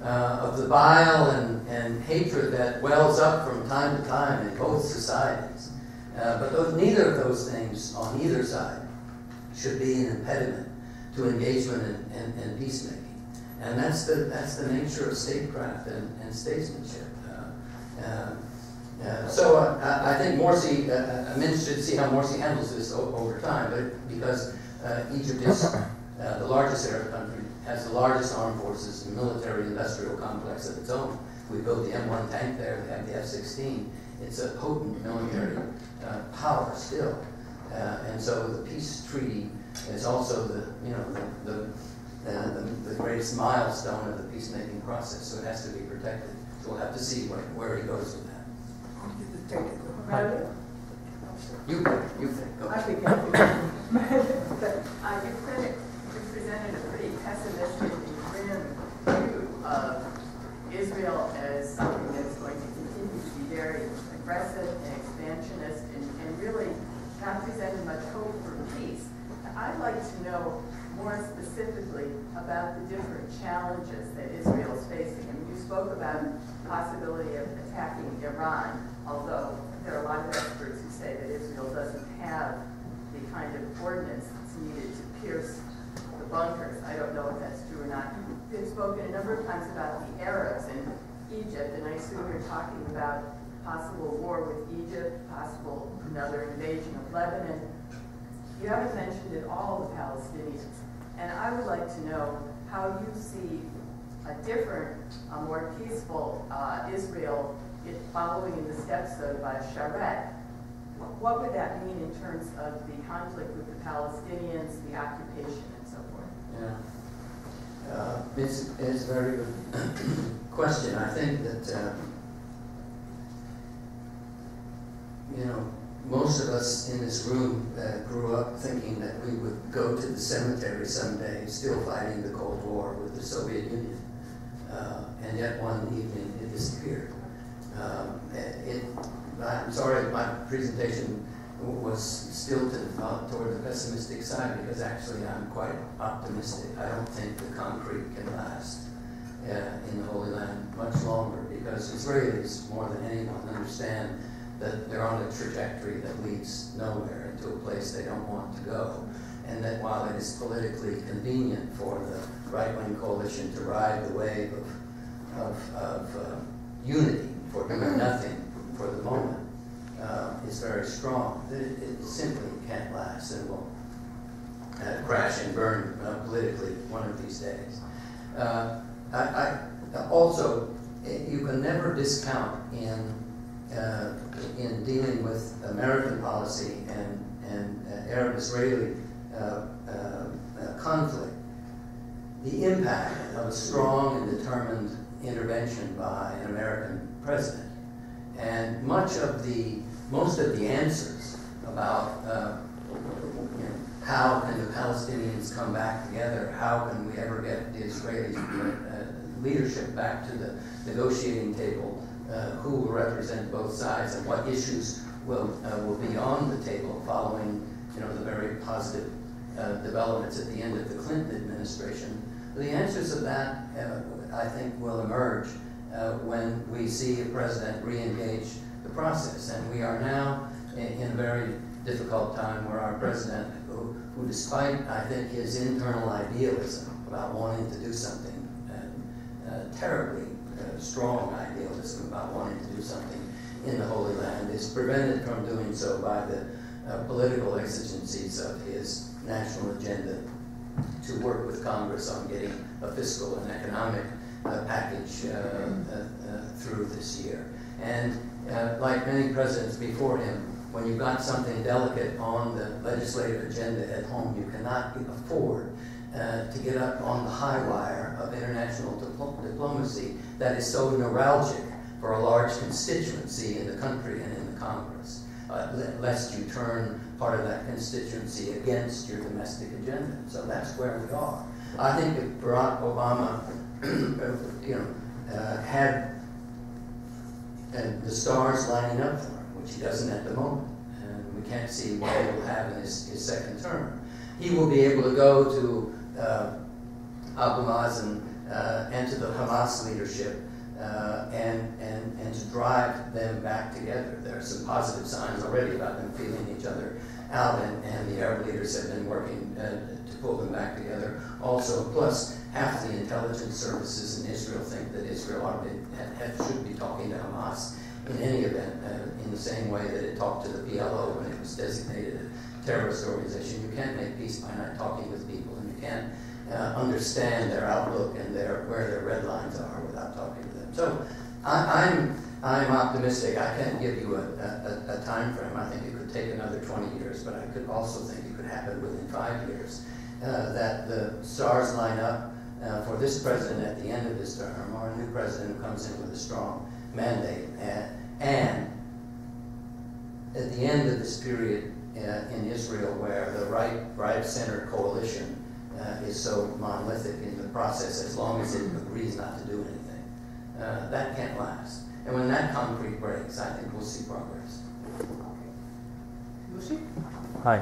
of the bile and hatred that wells up from time to time in both societies. But neither of those things on either side should be an impediment to engagement and peacemaking. And that's the nature of statecraft and statesmanship. So I think Morsi, I'm interested to see how Morsi handles this over time, but because Egypt is the largest Arab country, has the largest armed forces and military industrial complex of its own. We built the M1 tank there, we have the F-16. It's a potent military power still. And so the peace treaty is also the greatest milestone of the peacemaking process, so it has to be protected. So we'll have to see where he goes with that. You think. Go. I think you presented a pretty pessimistic and grim view of Israel as something that's going to continue to be very aggressive and expansionist and really not presenting much hope for peace. I'd like to know more specifically about the different challenges that Israel is facing. I mean, you spoke about the possibility of attacking Iran, although there are a lot of experts who say that Israel doesn't have the kind of ordnance that's needed to pierce the bunkers. I don't know if that's true or not. You've spoken a number of times about the Arabs in Egypt, and I assume you're talking about possible war with Egypt, possible another invasion of Lebanon. You haven't mentioned at all the Palestinians. And I would like to know how you see a different, more peaceful Israel following in the steps of Sharet. What would that mean in terms of the conflict with the Palestinians, the occupation, and so forth? Yeah. It's a very good question. I think that, most of us in this room grew up thinking that we would go to the cemetery someday still fighting the Cold War with the Soviet Union. And yet one evening it disappeared. I'm sorry my presentation was stilted toward the pessimistic side, because actually I'm quite optimistic. I don't think the concrete can last in the Holy Land much longer, because Israelis, more than anyone, understand that they're on a trajectory that leads nowhere, into a place they don't want to go. And that while it is politically convenient for the right-wing coalition to ride the wave of unity for doing nothing for the moment, is very strong. It simply can't last, and will crash and burn politically one of these days. Also, you can never discount in dealing with American policy and Arab-Israeli conflict, the impact of a strong and determined intervention by an American president. And most of the answers about how can the Palestinians come back together, how can we ever get the Israeli leadership back to the negotiating table, who will represent both sides, and what issues will be on the table following the very positive developments at the end of the Clinton administration. The answers of that, I think, will emerge when we see a president re-engage the process. And we are now in a very difficult time where our president, who despite, I think, his internal idealism about wanting to do something, terribly strong idealism about wanting to do something in the Holy Land, is prevented from doing so by the political exigencies of his national agenda to work with Congress on getting a fiscal and economic package through this year. And like many presidents before him, when you've got something delicate on the legislative agenda at home, you cannot afford to get up on the high wire of international diplomacy that is so neuralgic for a large constituency in the country and in the Congress, lest you turn part of that constituency against your domestic agenda. So that's where we are. I think if Barack Obama had the stars lining up for him, which he doesn't at the moment, and we can't see what he will have in his second term, he will be able to go to Abu Mazen and to the Hamas leadership and to drive them back together. There are some positive signs already about them feeling each other out, and the Arab leaders have been working to pull them back together also. Plus, half the intelligence services in Israel think that Israel should be talking to Hamas in any event the same way that it talked to the PLO when it was designated a terrorist organization. You can't make peace by not talking with people, and you can't understand their outlook and where their red lines are without talking to them. So I'm optimistic. I can't give you a time frame. I think it could take another 20 years, but I could also think it could happen within 5 years. That the stars line up for this president at the end of his term, or a new president who comes in with a strong mandate. And at the end of this period in Israel, where the right-center coalition is so monolithic in the process, as long as it agrees not to do anything, that can't last. And when that concrete breaks, I think we'll see progress. Lucy? Hi.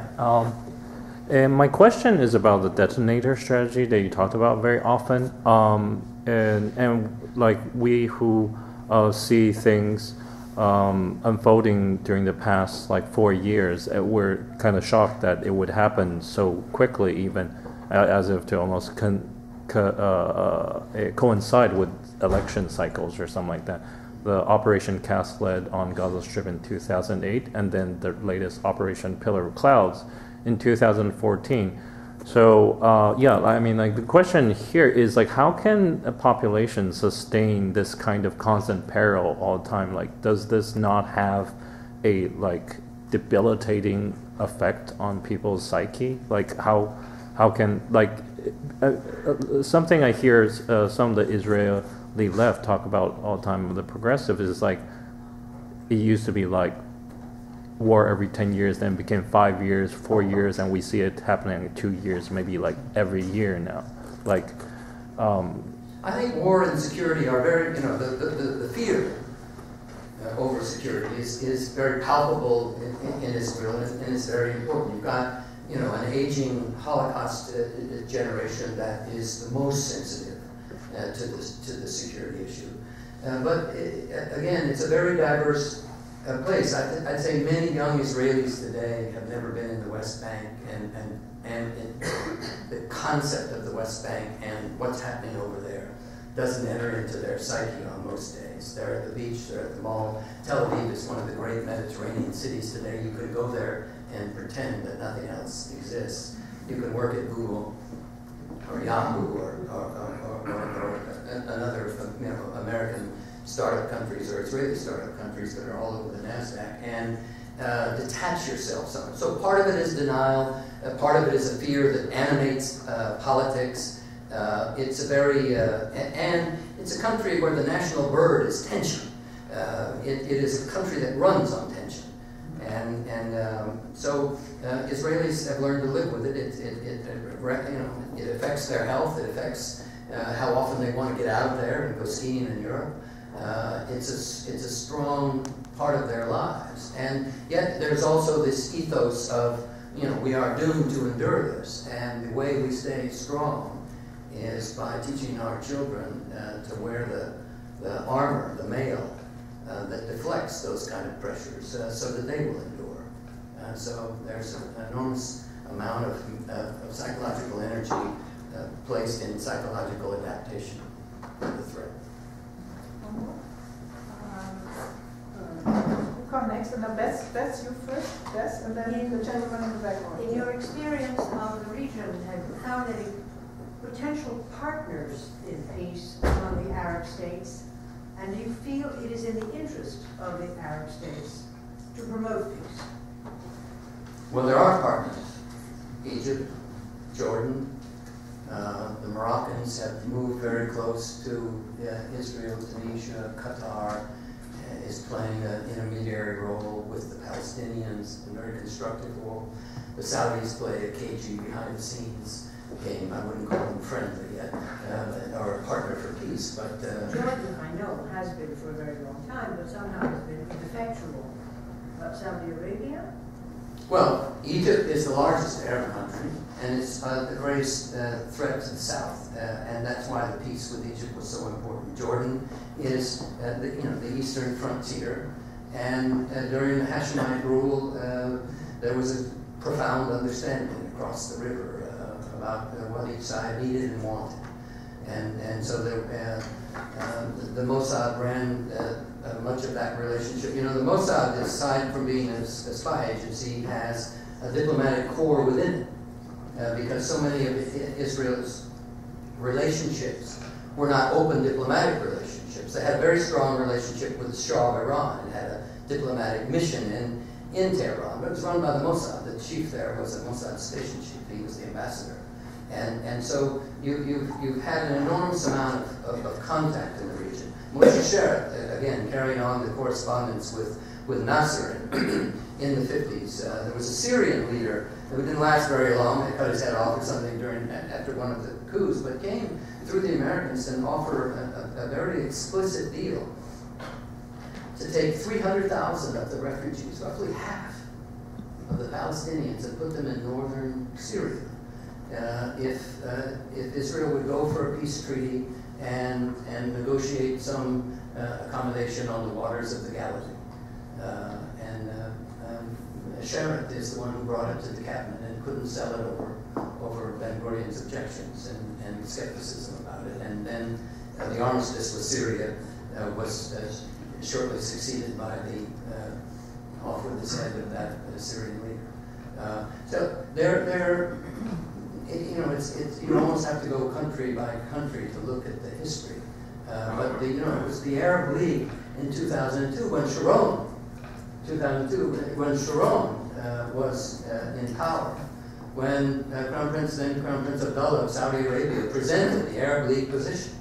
And my question is about the detonator strategy that you talked about very often. And like we who see things unfolding during the past like 4 years, we're kind of shocked that it would happen so quickly, even as if to almost coincide with election cycles or something like that. The Operation Cast Lead on Gaza Strip in 2008, and then the latest Operation Pillar of Clouds in 2014. So yeah, I mean, like the question here is like, how can a population sustain this kind of constant peril all the time? Like, does this not have a like debilitating effect on people's psyche? Like, how can like something I hear some of the Israeli left talk about all the time with the progressive is like, it used to be like war every 10 years, then became 5 years, 4 years, and we see it happening in 2 years, maybe like every year now. Like, I think war and security are very, the fear over security is very palpable in Israel, and it's very important. You've got, an aging Holocaust generation that is the most sensitive to the security issue. But again, it's a very diverse place. I'd say many young Israelis today have never been in the West Bank, and the concept of the West Bank and what's happening over there doesn't enter into their psyche on most days. They're at the beach, they're at the mall. Tel Aviv is one of the great Mediterranean cities today. You could go there and pretend that nothing else exists. You can work at Google or Yahoo or another American startup countries or Israeli startup countries that are all over the NASDAQ, and detach yourself from it. So part of it is denial, part of it is a fear that animates politics. It's a very, and it's a country where the national bird is tension. It is a country that runs on tension. So Israelis have learned to live with it. It affects their health. It affects how often they want to get out of there and go skiing in Europe. It's a strong part of their lives, and yet there's also this ethos of we are doomed to endure this, and the way we stay strong is by teaching our children to wear the armor, the mail that deflects those kind of pressures, so that they will endure. So there's an enormous amount of psychological energy placed in psychological adaptation to the threat. Who come next? And then Beth, you first, Beth, and then the gentleman in the back. In your experience of the region, have you found any potential partners in peace among the Arab states? And do you feel it is in the interest of the Arab states to promote peace? Well, there are partners. Egypt, Jordan, the Moroccans have moved very close to Israel, Tunisia, Qatar is playing an intermediary role with the Palestinians, a very constructive role. The Saudis play a cagey behind-the-scenes game. I wouldn't call them friendly yet, or a partner for peace, but... Jordan, I know, has been for a very long time, but somehow has been ineffectual. Saudi Arabia? Well, Egypt is the largest Arab country, and it's the greatest threat to the south, and that's why the peace with Egypt was so important. Jordan is the eastern frontier, and during the Hashemite rule, there was a profound understanding across the river about what each side needed and wanted, and so the Mossad ran much of that relationship. You know, the Mossad, aside from being a spy agency, has a diplomatic core within it, because so many of Israel's relationships were not open diplomatic relationships. They had a very strong relationship with the Shah of Iran and had a diplomatic mission in Tehran, but it was run by the Mossad. The chief there was a Mossad station chief. He was the ambassador. And so you've had an enormous amount of contact in the region. Moshe Sherrod, again, carrying on the correspondence with Nasser in the 50s. There was a Syrian leader who didn't last very long. They cut his head off or something after one of the coups, but came through the Americans and offered a very explicit deal to take 300,000 of the refugees, roughly half of the Palestinians, and put them in northern Syria. If Israel would go for a peace treaty and negotiate some accommodation on the waters of the Galilee. Sherrod is the one who brought it to the cabinet and couldn't sell it over Ben-Gurion's objections and skepticism about it. And then the armistice with Syria was shortly succeeded by the off with his head of that Syrian leader. So you know, you almost have to go country by country to look at the history. But it was the Arab League in 2002 when Sharon was in power, when Crown Prince Abdullah of Saudi Arabia presented the Arab League position.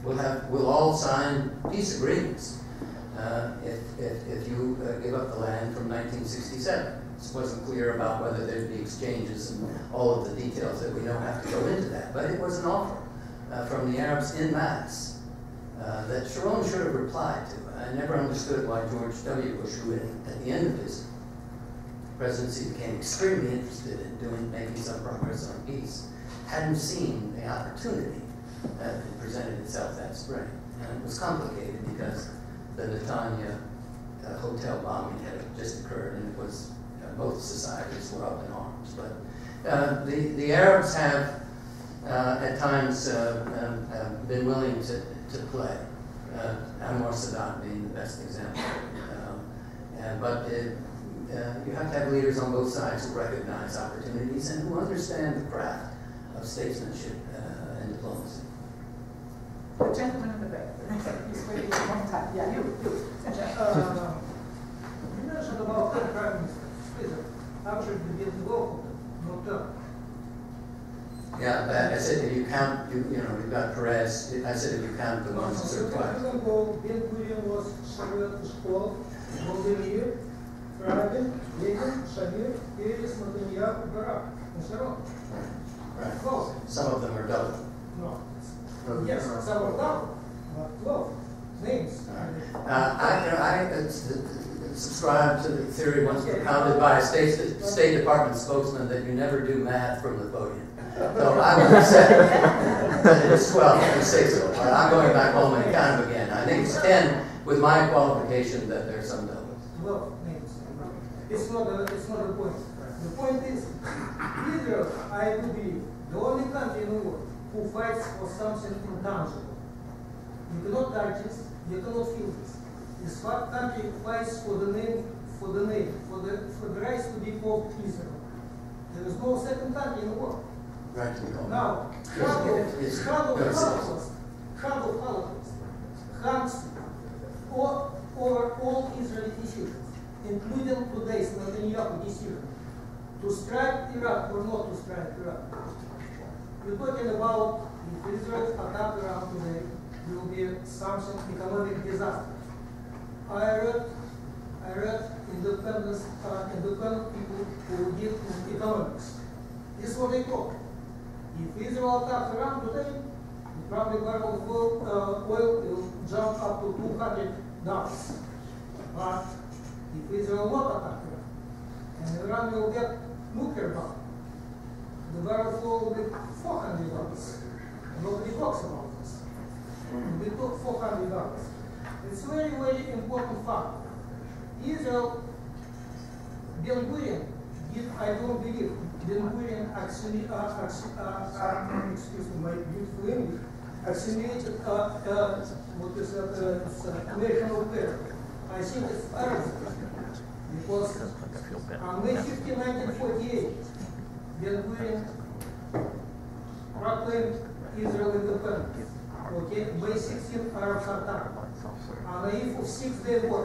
We'll all sign peace agreements if you give up the land from 1967. It wasn't clear about whether there'd be exchanges and all of the details that we don't have to go into that. But it was an offer from the Arabs en masse that Sharon should have replied to. I never understood why George W. Bush, who at the end of his presidency became extremely interested in making some progress on peace, hadn't seen the opportunity that presented itself that spring. And it was complicated because the Netanya hotel bombing had just occurred, and it was both societies were up in arms. But the Arabs have at times been willing to play. Anwar Sadat being the best example. But you have to have leaders on both sides who recognize opportunities and who understand the craft of statesmanship and diplomacy. The gentleman in the back. He's waiting a long time. Yeah, you. You mentioned about the Prime Minister. Actually, didn't go not done. Yeah, I said if you count, you've got Perez. I said if you count the ones who served twice. For example, Ben-Gurion was Soviet school, Vladimir, Rabin, Lenin, Shamir, Peres, Netanyahu, Barak, and so on. Right. 12. Some of them are double. No. Yes, some are double, but 12 names. I subscribe to the theory once propounded by a State Department spokesman that you never do math from the podium. So I would say that it's 12 and 6. But I'm going back home and count them again. I think it's 10 with my qualification that there's some doubles. 12 names. It's not the point. The point is, Israel, I believe, the only country in the world who fights for something intangible. You cannot touch this, you cannot feel this. This country fights for the name, for the rights to be called Israel. There is no second country in the world. Right. Now, Holocaust hangs over all Israeli decisions, including today's Netanyahu decision to strike Iraq or not to strike Iraq. We're talking about if Israel attack Iraq today, there will be something economic disaster. I read independent people who deal in economics. This is what they talk. If Israel attacks Iran today, the probably barrel of oil will jump up to $200. But if Israel not attack Iran, and Iran will get nuclear bomb, the barrel will be $400. Nobody talks about this. We took $400. It's a very, very important fact. Israel, Ben-Gurion, I don't believe Ben-Gurion actually, excuse me, my beautiful English, accentuated what is national affair. I think it's Arabs. Because on May 15, 1948, Ben Gurion proclaimed Israel independent. Okay, May 16, Arabs attack. On the eve of 6-day war,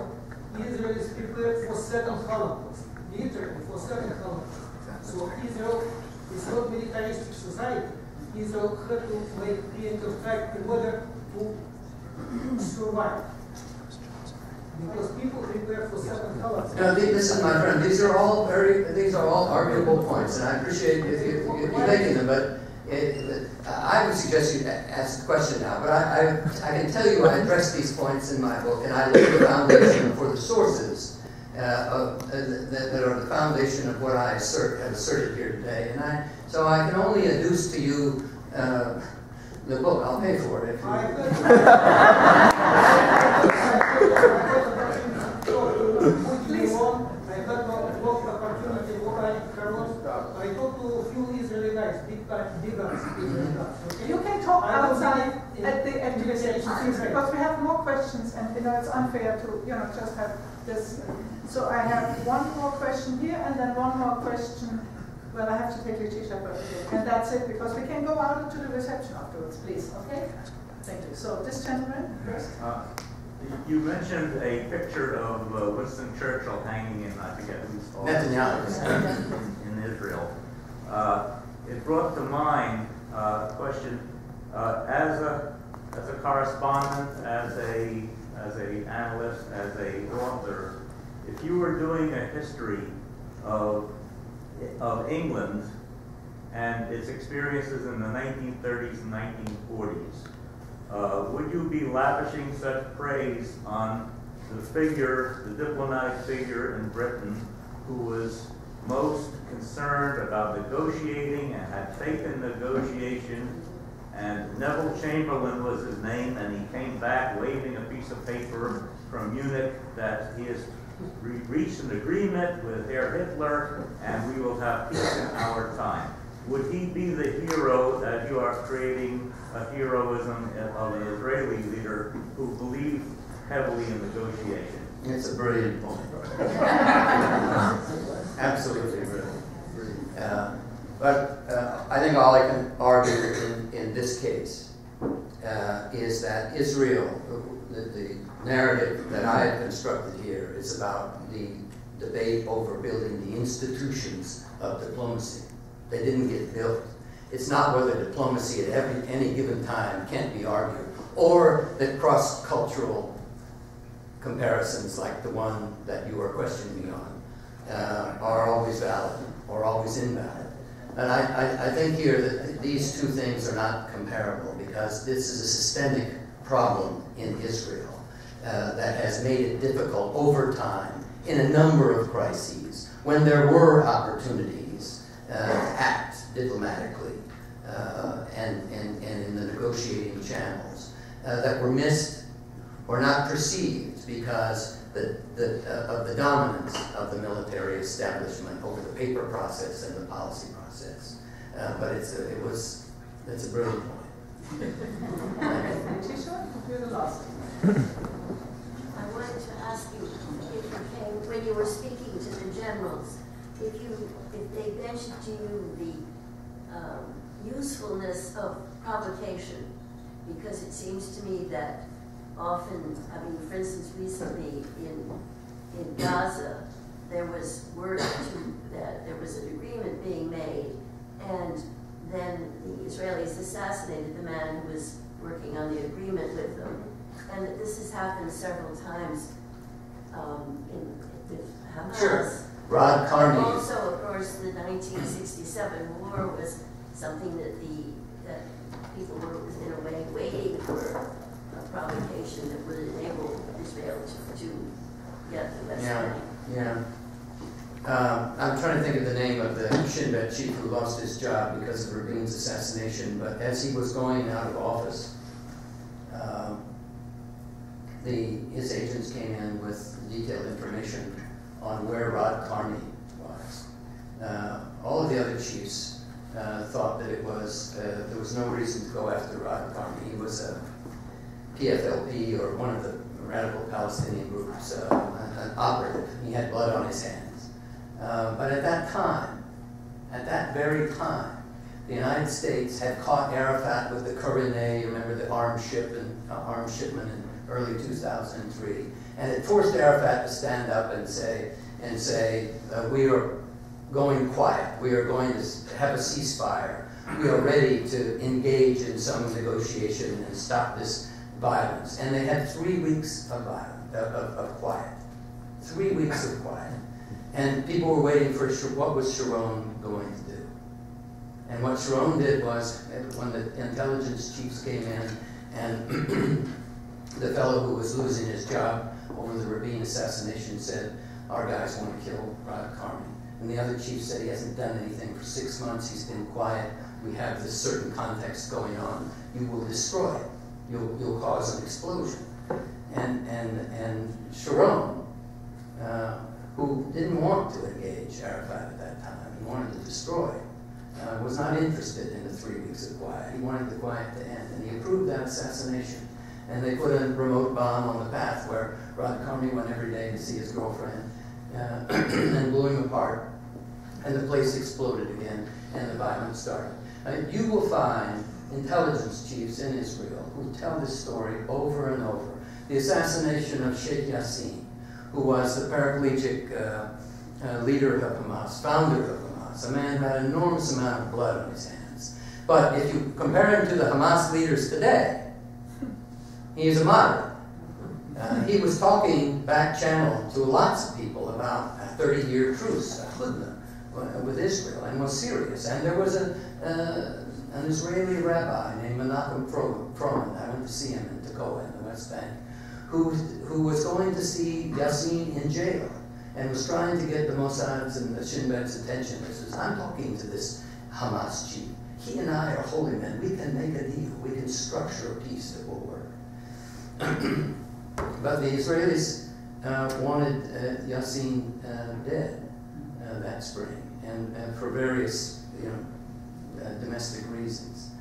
Israel is prepared for second Holocaust, literally for second Holocaust. So Israel is not militaristic society. Israel had to make preemptive strike in order to survive. Because people prepare for second Holocaust. No, listen, my friend. These are all arguable points, and I appreciate you making them. But I would suggest you ask the question now. But I can tell you, I address these points in my book, and I lay the foundation for the sources that are the foundation of what I have asserted here today. And so I can only adduce to you the book. I'll pay for it if I talked to a few Israeli guys, big guys, okay? You can talk outside at the activation, please, because we have more questions, and it's unfair to just have this. So I have one more question here, and then one more question. Well, I have to take Letitia first, and that's it, because we can go out into the reception afterwards, please. Okay? Thank you. So this gentleman first. You mentioned a picture of Winston Churchill hanging in, I forget whose fault, in Israel. It brought to mind a question, as a correspondent, as an analyst, as an author, if you were doing a history of England and its experiences in the 1930s and 1940s, would you be lavishing such praise on the diplomatic figure in Britain who was most concerned about negotiating and had faith in negotiation, and Neville Chamberlain was his name, and he came back waving a piece of paper from Munich that he has reached an agreement with Herr Hitler and we will have peace in our time? Would he be the hero that you are creating a heroism of an Israeli leader who believed heavily in negotiation? It's a brilliant point. Absolutely brilliant. But I think all I can argue in this case is that Israel, the narrative that I have constructed here is about the debate over building the institutions of diplomacy. They didn't get built. It's not whether diplomacy at any given time can't be argued, or that cross-cultural comparisons like the one that you are questioning me on are always valid or always invalid. And I think here that these two things are not comparable, because this is a systemic problem in Israel that has made it difficult over time in a number of crises when there were opportunities to act diplomatically and in the negotiating channels that were missed or not perceived because of the dominance of the military establishment over the paper process and the policy process. But it's a brilliant point. Letitia, you're the last. I wanted to ask you, when you were speaking to the generals, if they mentioned to you the usefulness of provocation, because it seems to me that often, for instance, recently in Gaza, there was word that there was an agreement being made, and then the Israelis assassinated the man who was working on the agreement with them. And that this has happened several times with Hamas. Sure. Rod Carney. And also, of course, the 1967 war was something that people were, in a way, waiting for a provocation that would enable Israel to get the West Bank. Yeah. I'm trying to think of the name of the Shin Bet chief who lost his job because of Rabin's assassination, but as he was going out of office, his agents came in with detailed information on where Rod Carney was. All of the other chiefs thought that it was there was no reason to go after Rod Carney. He was a PFLP, or one of the radical Palestinian groups, an operative. He had blood on his hands. But at that time, at that very time, the United States had caught Arafat with the Korinet, remember the armed shipment in early 2003, and it forced Arafat to stand up and say, we are going quiet. We are going to have a ceasefire. We are ready to engage in some negotiation and stop this violence. And they had 3 weeks of quiet. 3 weeks of quiet. And people were waiting for what was Sharon going to do. And what Sharon did was, when the intelligence chiefs came in, and the fellow who was losing his job over the Rabin assassination said, our guys want to kill Rod Carney. And the other chief said he hasn't done anything for 6 months, he's been quiet, we have this certain context going on, you will destroy it, you'll cause an explosion. And Sharon, who didn't want to engage Arafat at that time, he wanted to destroy, was not interested in the 3 weeks of quiet. He wanted the quiet to end, and he approved that assassination. And they put a remote bomb on the path where Rod Carney went every day to see his girlfriend, and blew him apart, and the place exploded again, and the violence started. You will find intelligence chiefs in Israel who tell this story over and over. The assassination of Sheikh Yassin, who was the paraplegic leader of Hamas, founder of Hamas, a man who had an enormous amount of blood on his hands. But if you compare him to the Hamas leaders today, he is a moderate. He was talking back channel to lots of people about a 30-year truce, a hudna, with Israel, and was serious. And there was an Israeli rabbi named Menachem Froman, I went to see him in Tekoa in the West Bank, who was going to see Yassin in jail and was trying to get the Mossad's and the Shin Bet's attention. He says, I'm talking to this Hamas chief. He and I are holy men. We can make a deal. We can structure a peace that will work. But the Israelis wanted Yassin dead that spring, and for various domestic reasons.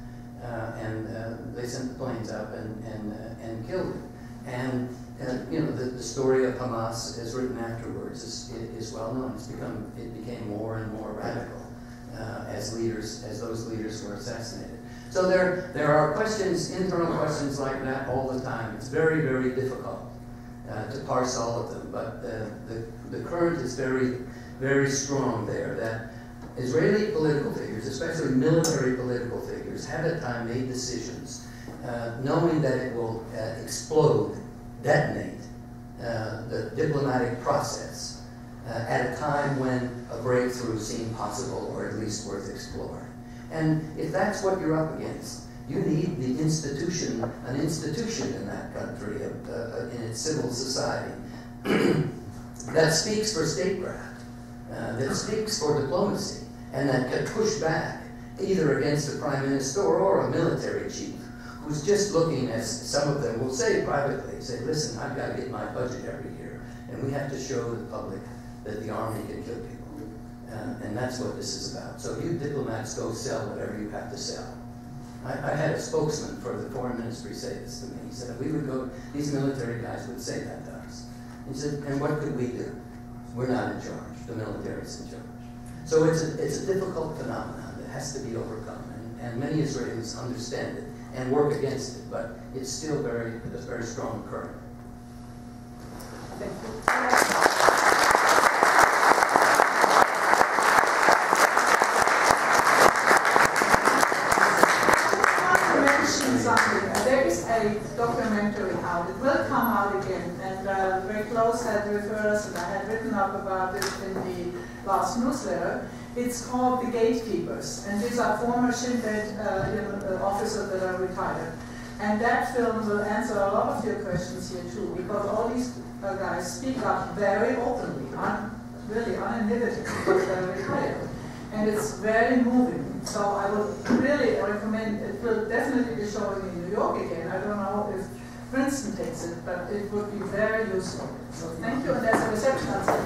And they sent the planes up and killed him. And the story of Hamas, as written afterwards, is well known. It became more and more radical as those leaders were assassinated. So there are questions, internal questions like that all the time. It's very, very difficult to parse all of them. But the current is very, very strong there, that Israeli political figures, especially military political figures, have at times made decisions knowing that it will explode, detonate the diplomatic process at a time when a breakthrough seemed possible, or at least worth exploring. And if that's what you're up against, you need the institution, an institution in that country, in its civil society, that speaks for statecraft, that speaks for diplomacy, and that can push back either against a prime minister or a military chief who's just looking, as some of them will say privately, say, listen, I've got to get my budget every year, and we have to show the public that the army can kill people. And that's what this is about. So you diplomats go sell whatever you have to sell. I had a spokesman for the foreign ministry say this to me. He said, we would go, these military guys would say that to us. He said, and what could we do? We're not in charge. The military's in charge. So it's a difficult phenomenon that has to be overcome. And many Israelis understand it and work against it, but it's still a very strong current. Thank you. There is a documentary out. It will come out again, and very close had referred us, and I had written up about it in the last newsletter. It's called The Gatekeepers, and these are former Shin Bet officers that are retired. And that film will answer a lot of your questions here too, because all these guys speak up very openly, really uninhibited, because they're retired. And it's very moving. So I would really recommend, it will definitely be showing in New York again. I don't know if Princeton takes it, but it would be very useful. So thank you, and there's a reception outside.